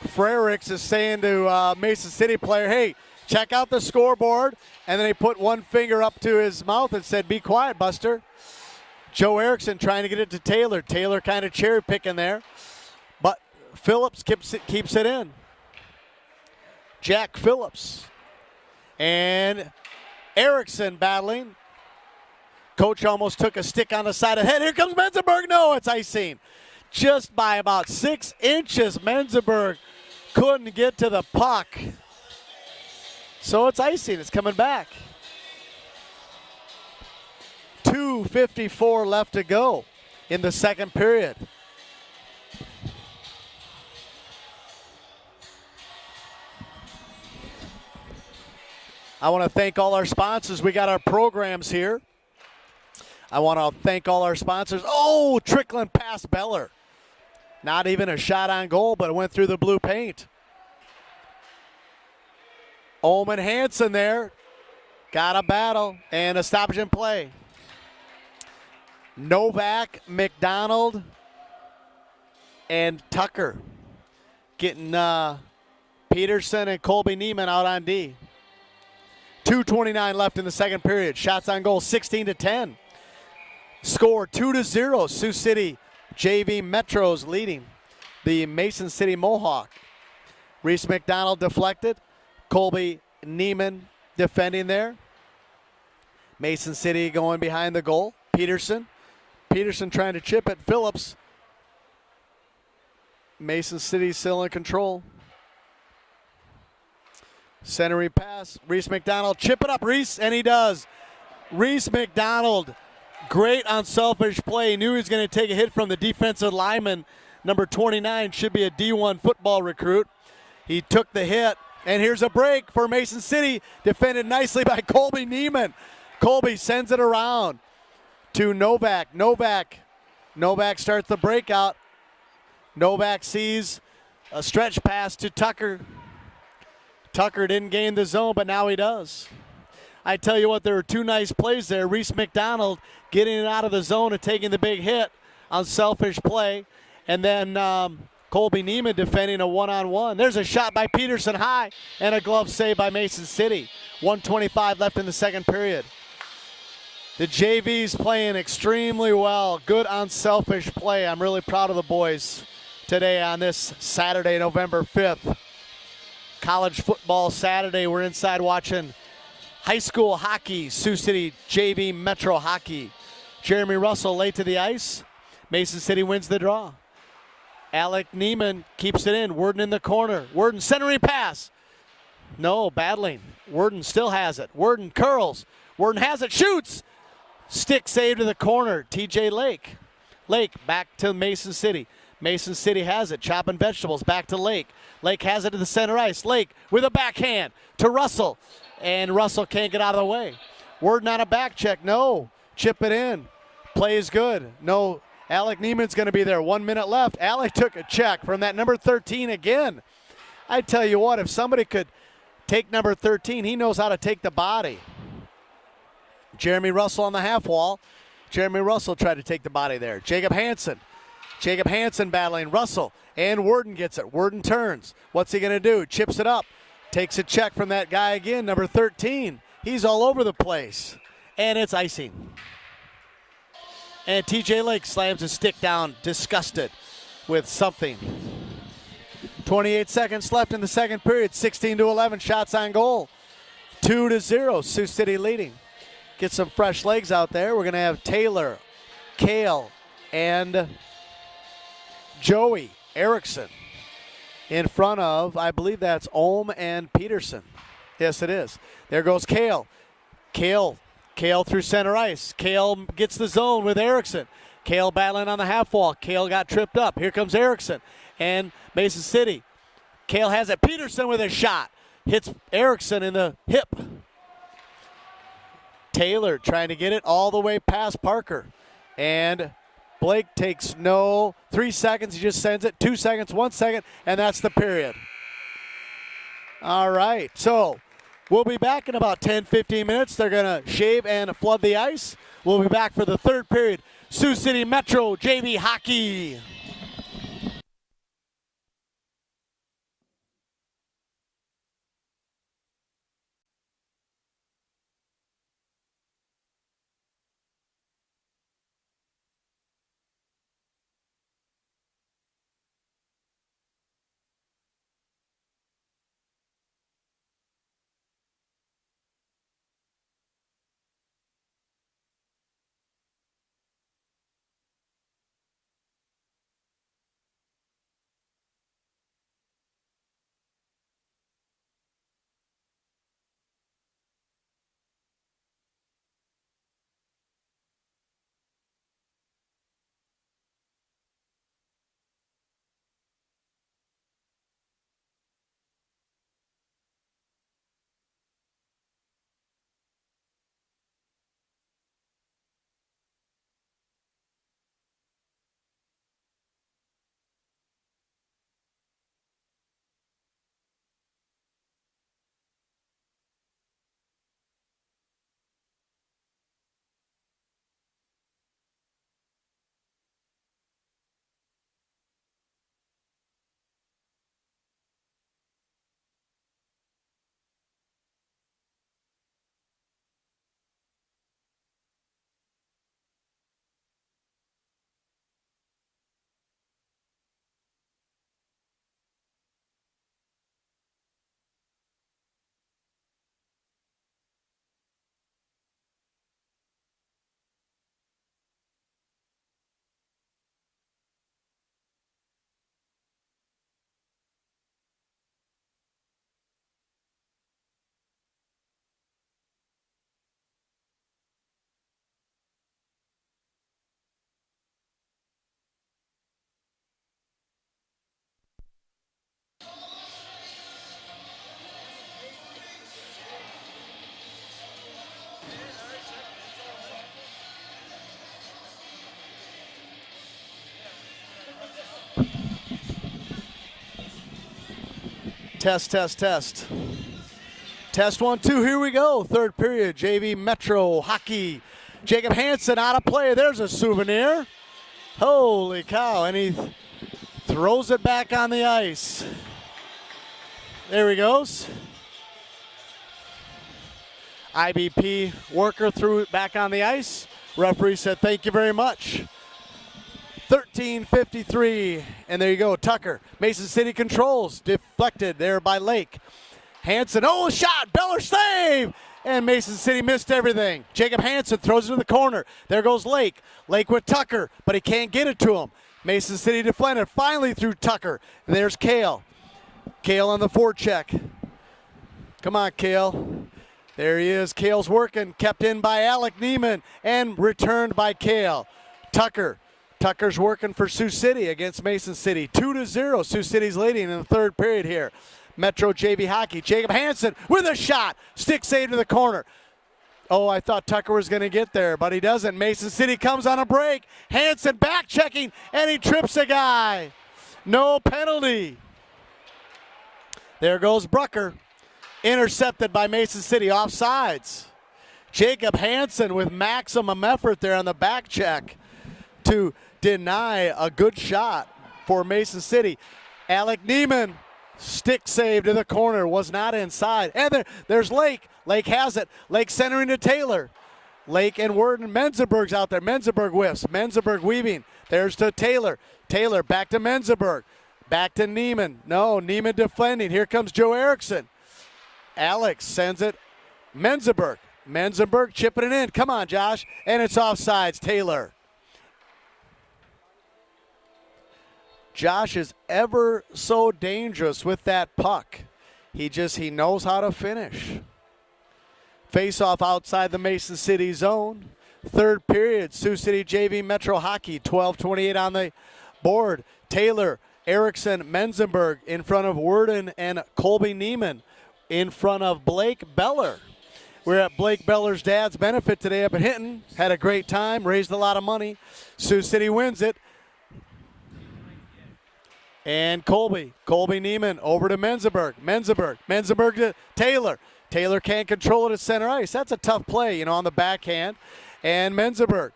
Frericks is saying to Mason City player, hey, check out the scoreboard. And then he put one finger up to his mouth and said, be quiet, Buster. Joe Erickson trying to get it to Taylor. Taylor kind of cherry picking there. But Phillips keeps it in. Jack Phillips. And Erickson battling. Coach almost took a stick on the side of the head. Here comes Menzenberg. No, it's icing. Just by about 6 inches, Menzenberg couldn't get to the puck. So it's icing. It's coming back. 2:54 left to go in the second period. I want to thank all our sponsors. We got our programs here. I want to thank all our sponsors. Oh, trickling past Beller. Not even a shot on goal, but it went through the blue paint. Omen Hansen there. Got a battle and a stoppage in play. Novak, McDonald, and Tucker getting Peterson and Colby Neiman out on D. 2:29 left in the second period. Shots on goal 16-10. Score 2-0. Sioux City JV Metros leading the Mason City Mohawk. Reese McDonald deflected. Colby Neiman defending there. Mason City going behind the goal. Peterson trying to chip it. Phillips. Mason City still in control. Centering pass. Reese McDonald. Chip it up, Reese, and he does. Reese McDonald. Great unselfish play. He knew he was going to take a hit from the defensive lineman. Number 29 should be a D1 football recruit. He took the hit. And here's a break for Mason City. Defended nicely by Colby Neiman. Colby sends it around to Novak. Novak starts the breakout. Novak sees a stretch pass to Tucker. Tucker didn't gain the zone, but now he does. I tell you what, there were two nice plays there. Reese McDonald getting it out of the zone and taking the big hit on selfish play. And then Colby Neiman defending a one-on-one. There's a shot by Peterson high and a glove save by Mason City. 1:25 left in the second period. The JV's playing extremely well. Good unselfish play. I'm really proud of the boys today on this Saturday, November 5th. College football Saturday. We're inside watching high school hockey, Sioux City JV Metro hockey. Jeremy Russell late to the ice. Mason City wins the draw. Alec Neiman keeps it in. Worden in the corner. Worden centering pass. No, battling. Worden still has it. Worden curls. Worden has it. Shoots. Stick save to the corner. TJ Lake. Lake back to Mason City. Mason City has it. Chopping vegetables. Back to Lake. Lake has it to the center ice. Lake with a backhand to Russell. And Russell can't get out of the way. Worden on a back check. No. Chip it in. Play is good. No. Alec Neiman's going to be there. 1 minute left. Alec took a check from that number 13 again. I tell you what, if somebody could take number 13, he knows how to take the body. Jeremy Russell on the half wall. Jeremy Russell tried to take the body there. Jacob Hansen. Jacob Hansen battling Russell. And Worden gets it. Worden turns. What's he going to do? Chips it up. Takes a check from that guy again, number 13. He's all over the place. And it's icing. And TJ Lake slams his stick down, disgusted with something. 28 seconds left in the second period. 16-11 shots on goal. 2-0, Sioux City leading. Get some fresh legs out there. We're going to have Taylor, Kale, and Joey Erickson in front of, I believe that's Ohm and Peterson. Yes, it is. There goes Kale. Kale through center ice. Kale gets the zone with Erickson. Kale battling on the half wall. Kale got tripped up. Here comes Erickson and Mason City. Kale has it. Peterson with a shot. Hits Erickson in the hip. Taylor trying to get it all the way past Parker. And Blake takes 3 seconds. He just sends it. 2 seconds, 1 second, and that's the period. All right, so we'll be back in about 10, 15 minutes. They're going to shave and flood the ice. We'll be back for the third period. Sioux City Metro JV hockey. Test. Test 1, 2, here we go. Third period, JV Metro hockey. Jacob Hansen out of play. There's a souvenir. Holy cow, and he throws it back on the ice. There he goes. IBP worker threw it back on the ice. Referee said, thank you very much. 13:53, and there you go, Tucker. Mason City controls, deflected there by Lake. Hansen, shot, Beller save, and Mason City missed everything. Jacob Hansen throws it to the corner. There goes Lake. Lake with Tucker, but he can't get it to him. Mason City deflected, finally through Tucker. And there's Kale. Kale on the forecheck. Come on, Kale. There he is. Kale's working, kept in by Alec Neiman, and returned by Kale. Tucker's working for Sioux City against Mason City. 2-0, Sioux City's leading in the third period here. Metro JV hockey. Jacob Hansen with a shot. Stick save to the corner. Oh, I thought Tucker was going to get there, but he doesn't. Mason City comes on a break. Hansen back checking, and he trips a guy. No penalty. There goes Brucker. Intercepted by Mason City, offsides. Jacob Hansen with maximum effort there on the back check to deny a good shot for Mason City. Alec Neiman, stick save to the corner, was not inside. And there's Lake. Lake has it. Lake centering to Taylor. Lake and Worden. Menzenberg's out there. Menzenberg whiffs. Menzenberg weaving. There's to Taylor. Taylor back to Menzenberg. Back to Neiman. No, Neiman defending. Here comes Joe Erickson. Alex sends it. Menzenberg. Menzenberg chipping it in. Come on, Josh. And it's offsides. Taylor. Josh is ever so dangerous with that puck. He knows how to finish. Face-off outside the Mason City zone. Third period, Sioux City JV Metro Hockey, 12:28 on the board. Taylor, Erickson, Menzenberg in front of Worden and Colby Neiman in front of Blake Beller. We're at Blake Beller's dad's benefit today up at Hinton. Had a great time, raised a lot of money. Sioux City wins it. And Colby Neiman over to Menzenberg. Menzenberg to Taylor. Taylor can't control it at center ice. That's a tough play, on the backhand. And Menzenberg.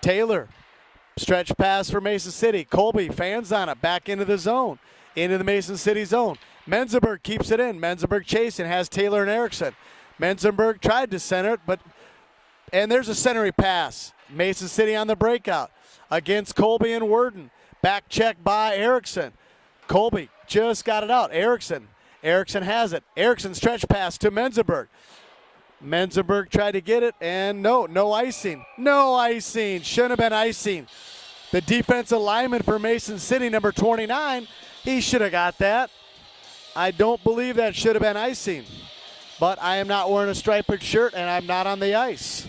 Taylor. Stretch pass for Mason City. Colby fans on it. Back into the zone. Into the Mason City zone. Menzenberg keeps it in. Menzenberg chasing. Has Taylor and Erickson. Menzenberg tried to center it, and there's a centering pass. Mason City on the breakout against Colby and Worden. Back check by Erickson. Colby just got it out. Erickson has it. Erickson stretch pass to Menzenberg. Menzenberg tried to get it, and no icing. No icing. Shouldn't have been icing. The defensive lineman for Mason City, number 29, he should have got that. I don't believe that should have been icing. But I am not wearing a striped shirt, and I'm not on the ice.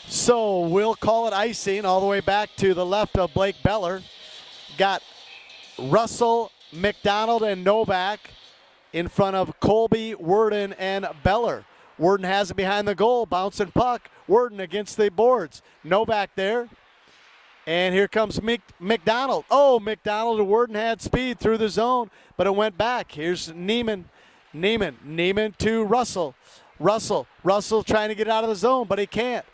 So we'll call it icing all the way back to the left of Blake Beller. Got Russell, McDonald, and Novak in front of Colby, Worden, and Beller. Worden has it behind the goal, bouncing puck. Worden against the boards. Novak there. And here comes McDonald. Oh, McDonald and Worden had speed through the zone, but it went back. Here's Neiman to Russell. Russell trying to get out of the zone, but he can't.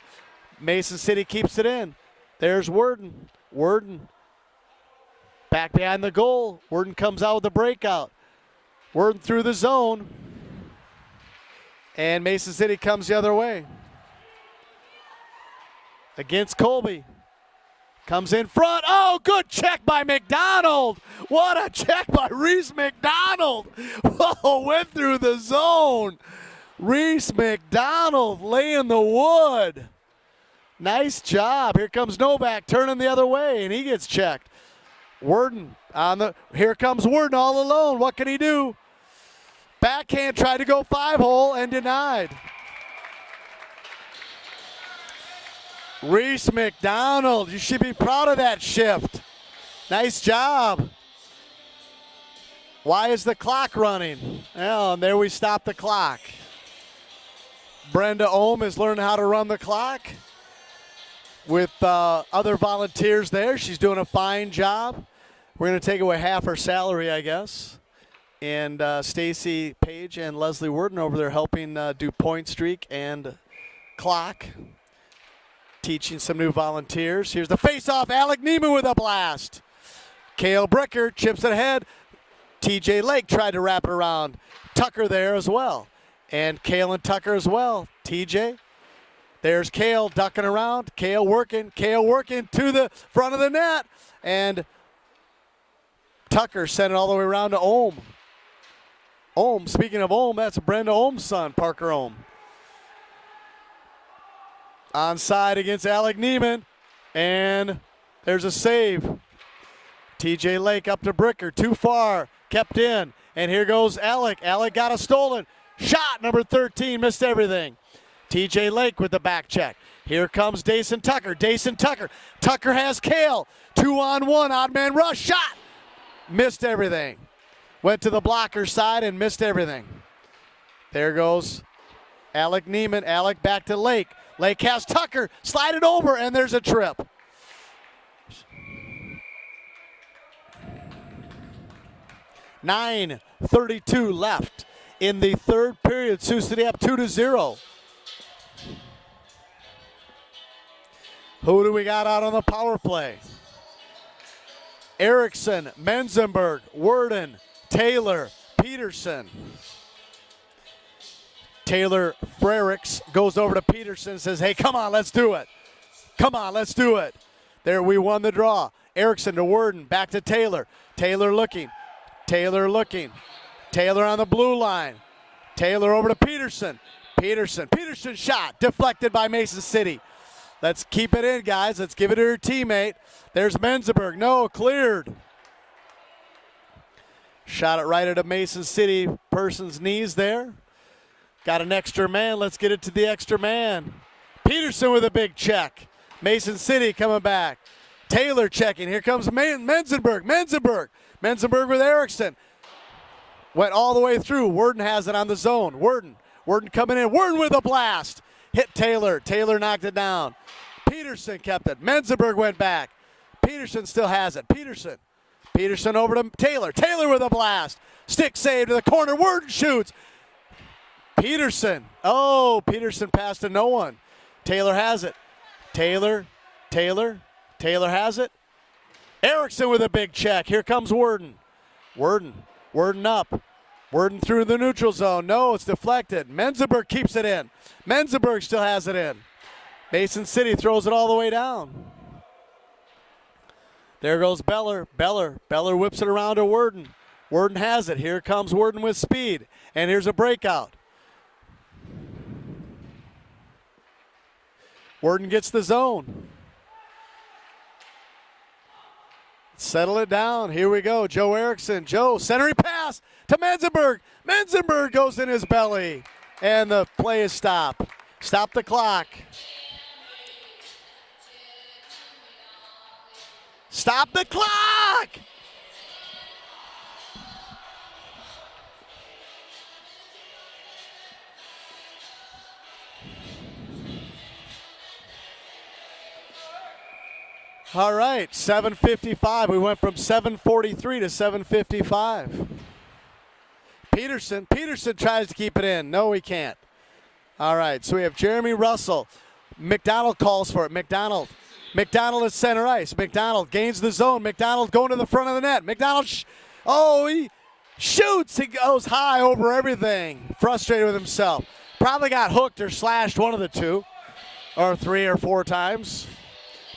Mason City keeps it in. There's Worden. Back behind the goal. Worden comes out with a breakout. Worden through the zone. And Mason City comes the other way. Against Colby. Comes in front. Oh, good check by McDonald. What a check by Reese McDonald. Whoa, went through the zone. Reese McDonald laying the wood. Nice job. Here comes Novak turning the other way, and he gets checked. Worden here comes Worden all alone. What can he do? Backhand tried to go 5-hole and denied. Reese McDonald, you should be proud of that shift. Nice job. Why is the clock running? Well, and there we stop the clock. Brenda Ohm is learning how to run the clock with other volunteers there. She's doing a fine job. We're going to take away half her salary, I guess. And Stacy Page and Leslie Worden over there helping do point streak and clock. Teaching some new volunteers. Here's the face-off. Alec Neiman with a blast. Cale Bricker chips it ahead. TJ Lake tried to wrap it around. Tucker there as well. And Cale and Tucker as well. TJ. There's Cale ducking around. Cale working to the front of the net. And Tucker sent it all the way around to Ohm. Ohm, speaking of Ohm, that's Brenda Ohm's son, Parker Ohm. Onside against Alec Neiman. And there's a save. TJ Lake up to Bricker. Too far. Kept in. And here goes Alec. Alec got a stolen shot. Number 13 missed everything. TJ Lake with the back check. Here comes Dayson Tucker. Tucker has Cale. 2-on-1. Odd man rush. Shot. Missed everything. Went to the blocker side and missed everything. There goes Alec Neiman, Alec back to Lake. Lake has Tucker, slide it over, and there's a trip. .9:32 left in the third period. Sioux City up 2-0. Who do we got out on the power play? Erickson, Menzenberg, Worden, Taylor, Peterson. Taylor Frericks goes over to Peterson and says, hey, come on, let's do it. Come on, let's do it. There, we won the draw. Erickson to Worden, back to Taylor. Taylor looking. Taylor looking. Taylor on the blue line. Taylor over to Peterson. Peterson shot, deflected by Mason City. Let's keep it in, guys. Let's give it to your teammate. There's Menzenberg. No, cleared. Shot it right at a Mason City person's knees there. Got an extra man. Let's get it to the extra man. Peterson with a big check. Mason City coming back. Taylor checking. Here comes Menzenberg. Menzenberg with Erickson. Went all the way through. Worden has it on the zone. Worden coming in. Worden with a blast. Hit Taylor. Taylor knocked it down. Peterson kept it. Menzenberg went back. Peterson still has it. Peterson over to Taylor. Taylor with a blast. Stick save to the corner. Worden shoots. Peterson. Oh, Peterson passed to no one. Taylor has it. Taylor has it. Erickson with a big check. Here comes Worden. Worden up. Worden through the neutral zone. No, it's deflected. Menzenberg keeps it in. Menzenberg still has it in. Mason City throws it all the way down. There goes Beller. Beller whips it around to Worden. Worden has it. Here comes Worden with speed. And here's a breakout. Worden gets the zone. Settle it down. Here we go. Joe Erickson. Joe, centering pass to Menzenberg. Menzenberg goes in his belly. And the play is stopped. Stop the clock. Stop the clock! All right, 7:55. We went from 7:43 to 7:55. Peterson tries to keep it in. No, he can't. All right, so we have Jeremy Russell. McDonald calls for it. McDonald at center ice. McDonald gains the zone. McDonald going to the front of the net. McDonald, he shoots. He goes high over everything. Frustrated with himself. Probably got hooked or slashed one of the two, or 3 or 4 times.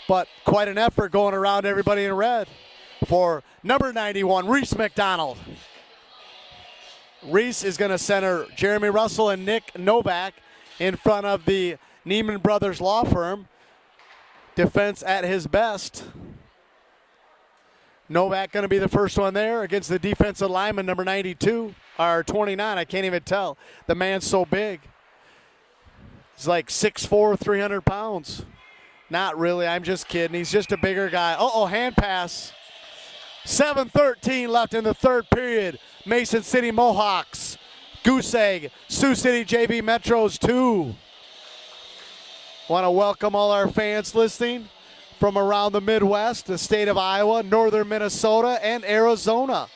But quite an effort going around everybody in red for number 91, Reese McDonald. Reese is going to center Jeremy Russell and Nick Novak in front of the Neiman Brothers Law Firm. Defense at his best. Novak going to be the first one there against the defensive lineman, number 92, or 29, I can't even tell. The man's so big. He's like 6'4", 300 pounds. Not really, I'm just kidding. He's just a bigger guy. Uh-oh, hand pass. 7:13 left in the third period. Mason City Mohawks. Goose Egg. Sioux City JV Metros 2. Want to welcome all our fans listening from around the Midwest, the state of Iowa, northern Minnesota, and Arizona.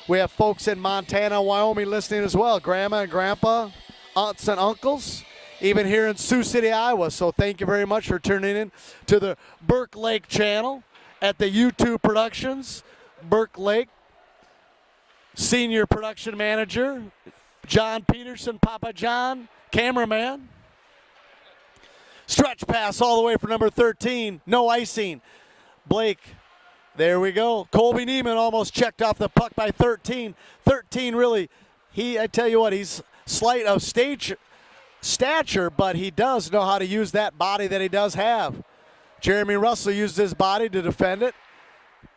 We have folks in Montana and Wyoming listening as well. Grandma and Grandpa, aunts and uncles. Even here in Sioux City, Iowa. So thank you very much for tuning in to the Burke Lake channel at the YouTube Productions. Burke Lake, senior production manager, John Peterson, Papa John, cameraman. Stretch pass all the way for number 13. No icing. Blake, there we go. Colby Neiman almost checked off the puck by 13. 13 really, I tell you what, he's slight of stature, but he does know how to use that body that he does have. Jeremy Russell used his body to defend it.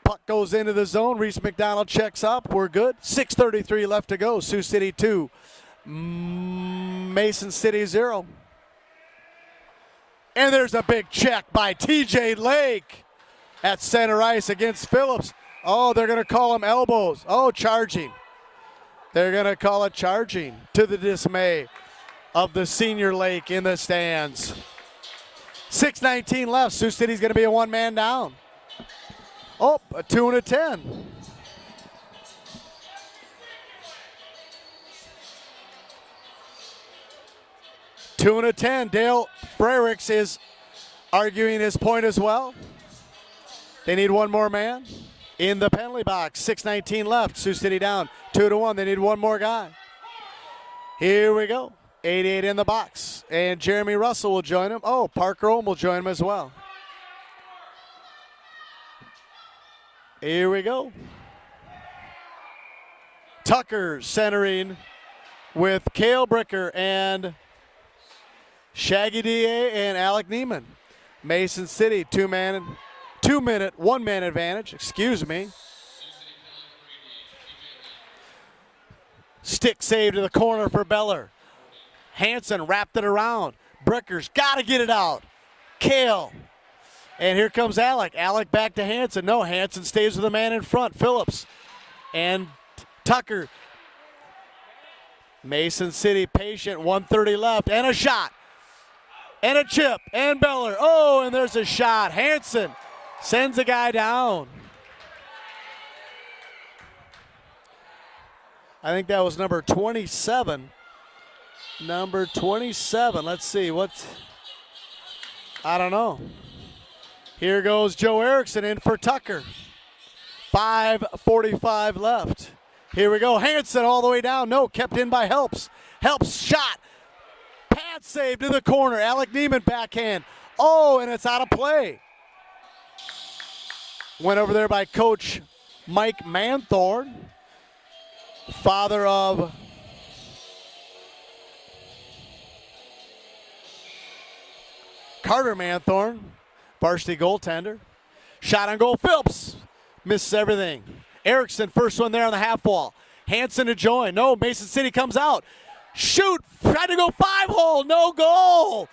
Puck goes into the zone. Reese McDonald checks up. We're good. 6:33 left to go. Sioux City 2. Mason City 0. And there's a big check by TJ Lake at center ice against Phillips. Oh, they're going to call him elbows. Oh, charging. They're going to call it charging to the dismay of the Senior Lake in the stands. 6:19 left. Sioux City's going to be a one-man down. Oh, a 2 and a 10. Two and a 10. Dale Frericks is arguing his point as well. They need one more man in the penalty box. 6:19 left. Sioux City down 2-1. They need one more guy. Here we go. 8-8 in the box. And Jeremy Russell will join him. Oh, Parker Ohm will join him as well. Here we go. Tucker centering with Cale Bricker and Shaggy D.A. and Alec Neiman. Mason City, 2-minute, one-man advantage. Excuse me. Stick save to the corner for Beller. Hanson wrapped it around. Bricker's got to get it out. Cale. And here comes Alec. Alec back to Hanson. No, Hanson stays with the man in front, Phillips. And Tucker. Mason City patient, 1:30 left. And a shot. And a chip. And Beller. Oh, and there's a shot. Hanson sends a guy down. I think that was number 27. Number 27. Let's see. I don't know. Here goes Joe Erickson in for Tucker. 5:45 left. Here we go. Hanson all the way down. No, kept in by Helps. Helps shot. Pad save to the corner. Alec Neiman backhand. Oh, and it's out of play. Went over there by Coach Mike Manthorn, father of Carter Manthorn, varsity goaltender. Shot on goal. Phillips misses everything. Erickson, first one there on the half wall. Hanson to join. No, Mason City comes out. Shoot, tried to go 5-hole, no goal.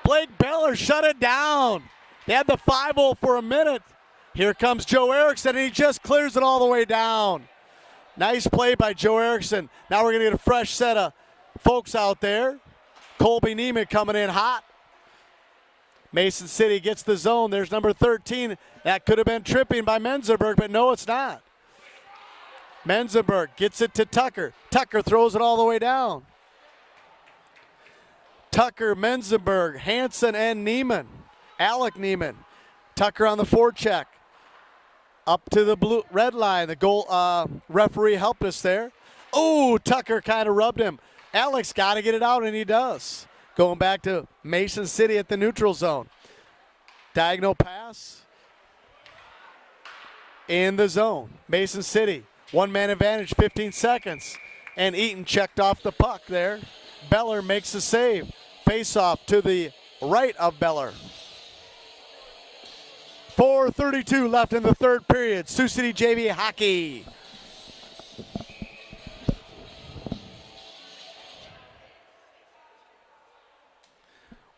Blake Beller shut it down. They had the 5-hole for a minute. Here comes Joe Erickson, and he just clears it all the way down. Nice play by Joe Erickson. Now we're going to get a fresh set of folks out there. Colby Neiman coming in hot. Mason City gets the zone. There's number 13. That could have been tripping by Menzenberg, but no, it's not. Menzenberg gets it to Tucker. Tucker throws it all the way down. Tucker, Menzenberg, Hanson, and Neiman. Alec Neiman. Tucker on the forecheck. Up to the red line. The goal referee helped us there. Oh, Tucker kind of rubbed him. Alex got to get it out, and he does. Going back to Mason City at the neutral zone. Diagonal pass. In the zone. Mason City. One-man advantage, 15 seconds. And Eaton checked off the puck there. Beller makes the save. Face-off to the right of Beller. 4:32 left in the third period. Sioux City JV hockey.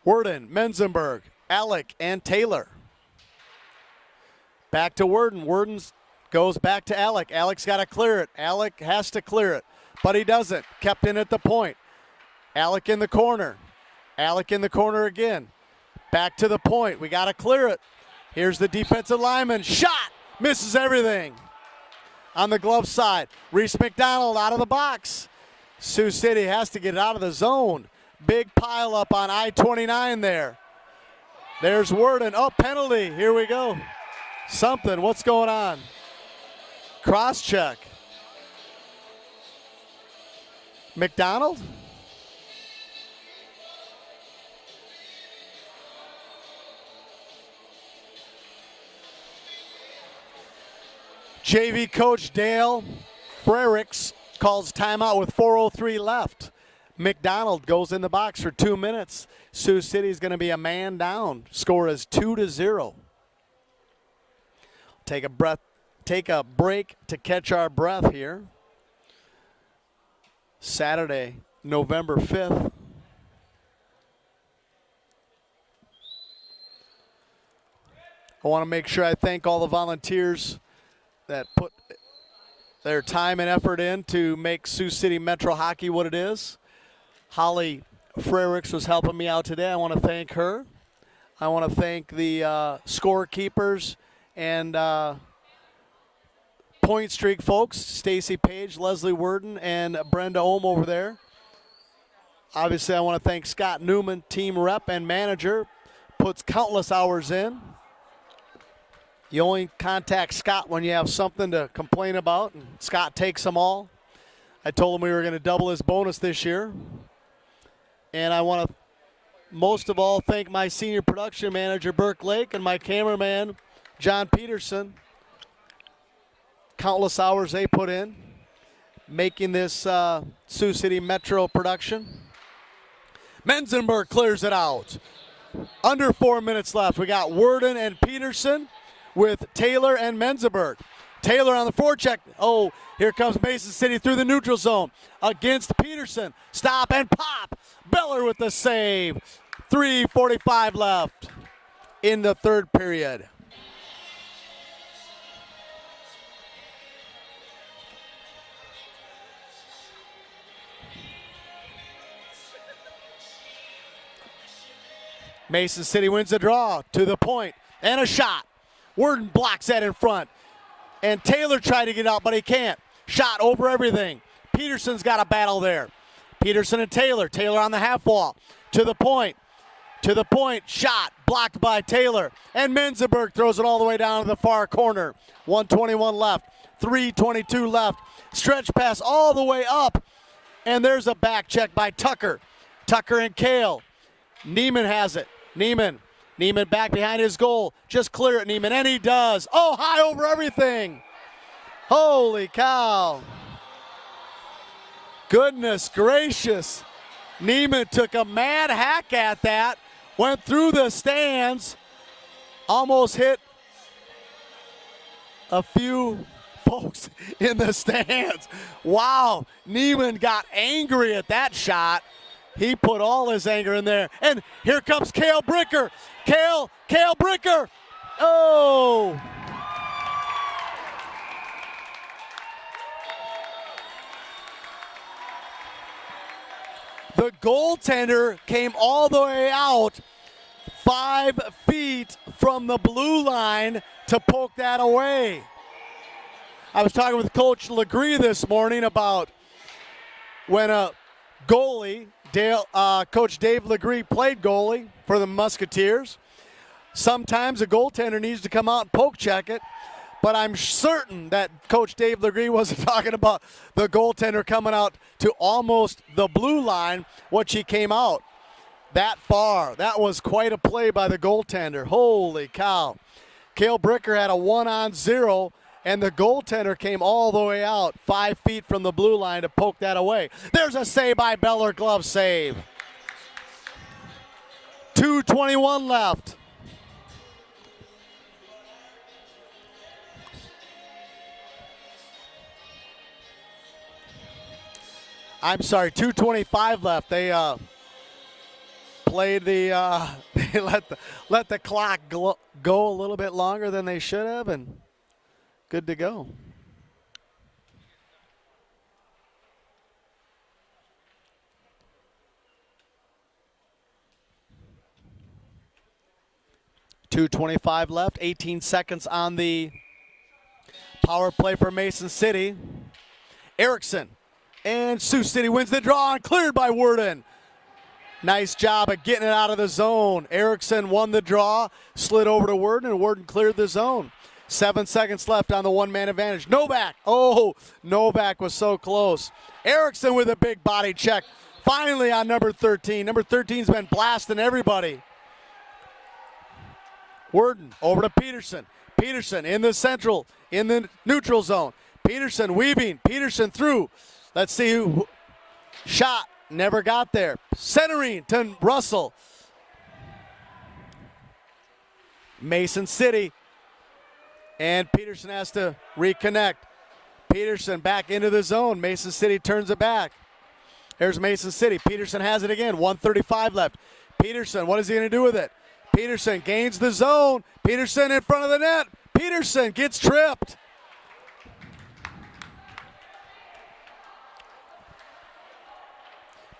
Worden, Menzenberg, Alec, and Taylor. Back to Worden. Worden's goes back to Alec. Alec's got to clear it. Alec has to clear it, but he doesn't. Kept in at the point. Alec in the corner. Alec in the corner again. Back to the point. We got to clear it. Here's the defensive lineman. Shot! Misses everything. On the glove side, Reese McDonald out of the box. Sioux City has to get out of the zone. Big pile up on I-29 there. There's Worden. Oh, penalty. Here we go. Something. What's going on? Cross check. McDonald? JV coach Dale Frericks calls timeout with 4:03 left. McDonald goes in the box for 2 minutes. Sioux City is going to be a man down. Score is 2-0. Take a break to catch our breath here. Saturday, November 5th. I want to make sure I thank all the volunteers that put their time and effort in to make Sioux City Metro hockey what it is. Holly Frericks was helping me out today. I want to thank her. I want to thank the scorekeepers and Point Streak folks, Stacy Page, Leslie Worden, and Brenda Ohm over there. Obviously, I want to thank Scott Newman, team rep and manager, puts countless hours in. You only contact Scott when you have something to complain about, and Scott takes them all. I told him we were going to double his bonus this year. And I want to most of all thank my senior production manager, Burke Lake, and my cameraman, John Peterson. Countless hours they put in making this Sioux City Metro production. Menzenberg clears it out. Under 4 minutes left. We got Worden and Peterson with Taylor and Menzenberg. Taylor on the forecheck. Oh, here comes Mason City through the neutral zone against Peterson. Stop and pop. Beller with the save. 3:45 left in the third period. Mason City wins the draw to the point and a shot. Worden blocks that in front. And Taylor tried to get out, but he can't. Shot over everything. Peterson's got a battle there. Peterson and Taylor. Taylor on the half wall. To the point. To the point. Shot. Blocked by Taylor. And Menzenberg throws it all the way down to the far corner. 1:21 left. 3:22 left. Stretch pass all the way up. And there's a back check by Tucker. Tucker and Kale. Neiman has it. Neiman back behind his goal. Just clear it, Neiman. And he does. Oh, high over everything. Holy cow. Goodness gracious. Neiman took a mad hack at that. Went through the stands. Almost hit a few folks in the stands. Wow. Neiman got angry at that shot. He put all his anger in there. And here comes Cale Bricker. Cale Bricker. Oh. The goaltender came all the way out 5 feet from the blue line to poke that away. I was talking with Coach Legree this morning about when a goalie, Coach Dave Legree played goalie for the Musketeers. Sometimes a goaltender needs to come out and poke check it, but I'm certain that Coach Dave Legree wasn't talking about the goaltender coming out to almost the blue line, which he came out that far. That was quite a play by the goaltender. Holy cow. Cale Bricker had a 1-on-0. And the goaltender came all the way out 5 feet from the blue line to poke that away. There's a save by Beller, glove save. 2:21 left. I'm sorry, 2:25 left. They played the they let the clock go a little bit longer than they should have, and good to go. .225 left, 18 seconds on the power play for Mason City. Erickson, and Sioux City wins the draw and cleared by Worden. Nice job of getting it out of the zone. Erickson won the draw, slid over to Worden, and Worden cleared the zone. 7 seconds left on the one-man advantage. Novak. Oh, Novak was so close. Erickson with a big body check. Finally on number 13. Number 13's been blasting everybody. Worden over to Peterson. Peterson in the neutral zone. Peterson weaving. Peterson through. Let's see who shot. Never got there. Centering to Russell. Mason City. And Peterson has to reconnect. Peterson back into the zone. Mason City turns it back. There's Mason City. Peterson has it again. 1:35 left. Peterson, what is he going to do with it? Peterson gains the zone. Peterson in front of the net. Peterson gets tripped.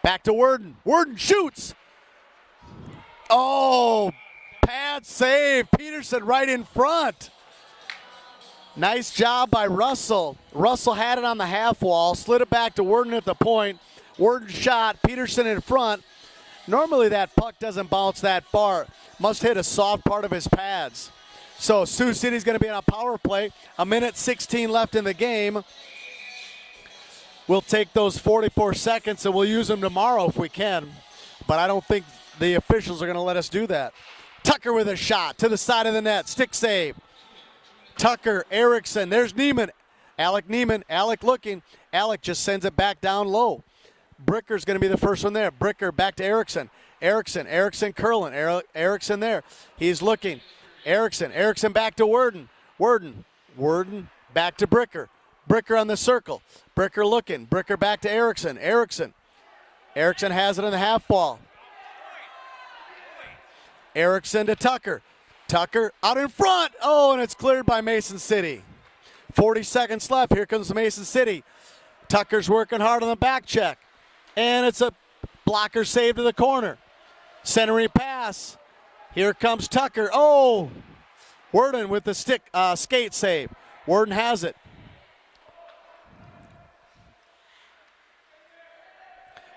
Back to Worden. Worden shoots. Oh, pad save. Peterson right in front. Nice job by Russell. Russell had it on the half wall, slid it back to Worden at the point. Worden shot, Peterson in front. Normally that puck doesn't bounce that far. Must hit a soft part of his pads. So Sioux City's going to be on a power play. 1:16 left in the game. We'll take those 44 seconds and we'll use them tomorrow if we can. But I don't think the officials are going to let us do that. Tucker with a shot to the side of the net. Stick save. Tucker, Erickson, there's Neiman. Alec looking. Alec just sends it back down low. Bricker's going to be the first one there. Bricker back to Erickson. Erickson curling. Erickson there. He's looking. Erickson back to Worden. Worden back to Bricker. Bricker on the circle. Bricker looking. Bricker back to Erickson. Erickson has it in the half wall. Erickson to Tucker. Tucker out in front. Oh, and it's cleared by Mason City. 40 seconds left. Here comes Mason City. Tucker's working hard on the back check. And it's a blocker save to the corner. Centering pass. Here comes Tucker. Oh, Worden with the skate save. Worden has it.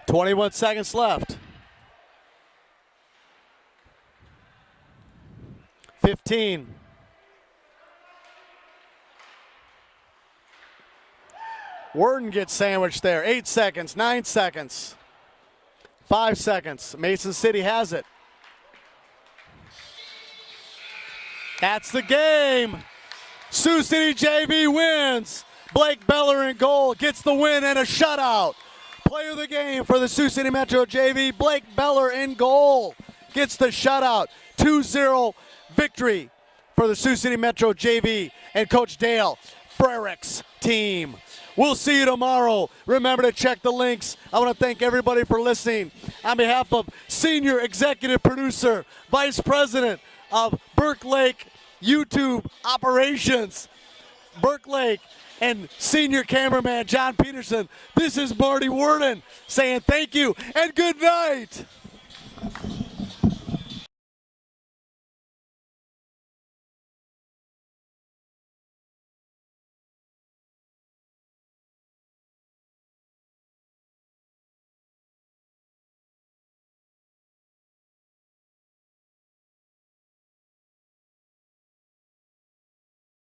21 seconds left. 15. Worden gets sandwiched there. 8 seconds, 9 seconds, 5 seconds. Mason City has it. That's the game. Sioux City JV wins. Blake Beller in goal gets the win and a shutout. Player of the game for the Sioux City Metro JV, Blake Beller in goal gets the shutout. 2-0 victory for the Sioux City Metro JV and Coach Dale Frerich's team. We'll see you tomorrow. Remember to check the links. I want to thank everybody for listening. On behalf of Senior Executive Producer, Vice President of Burke Lake YouTube Operations, Burke Lake, and Senior Cameraman John Peterson, this is Marty Worden saying thank you and good night.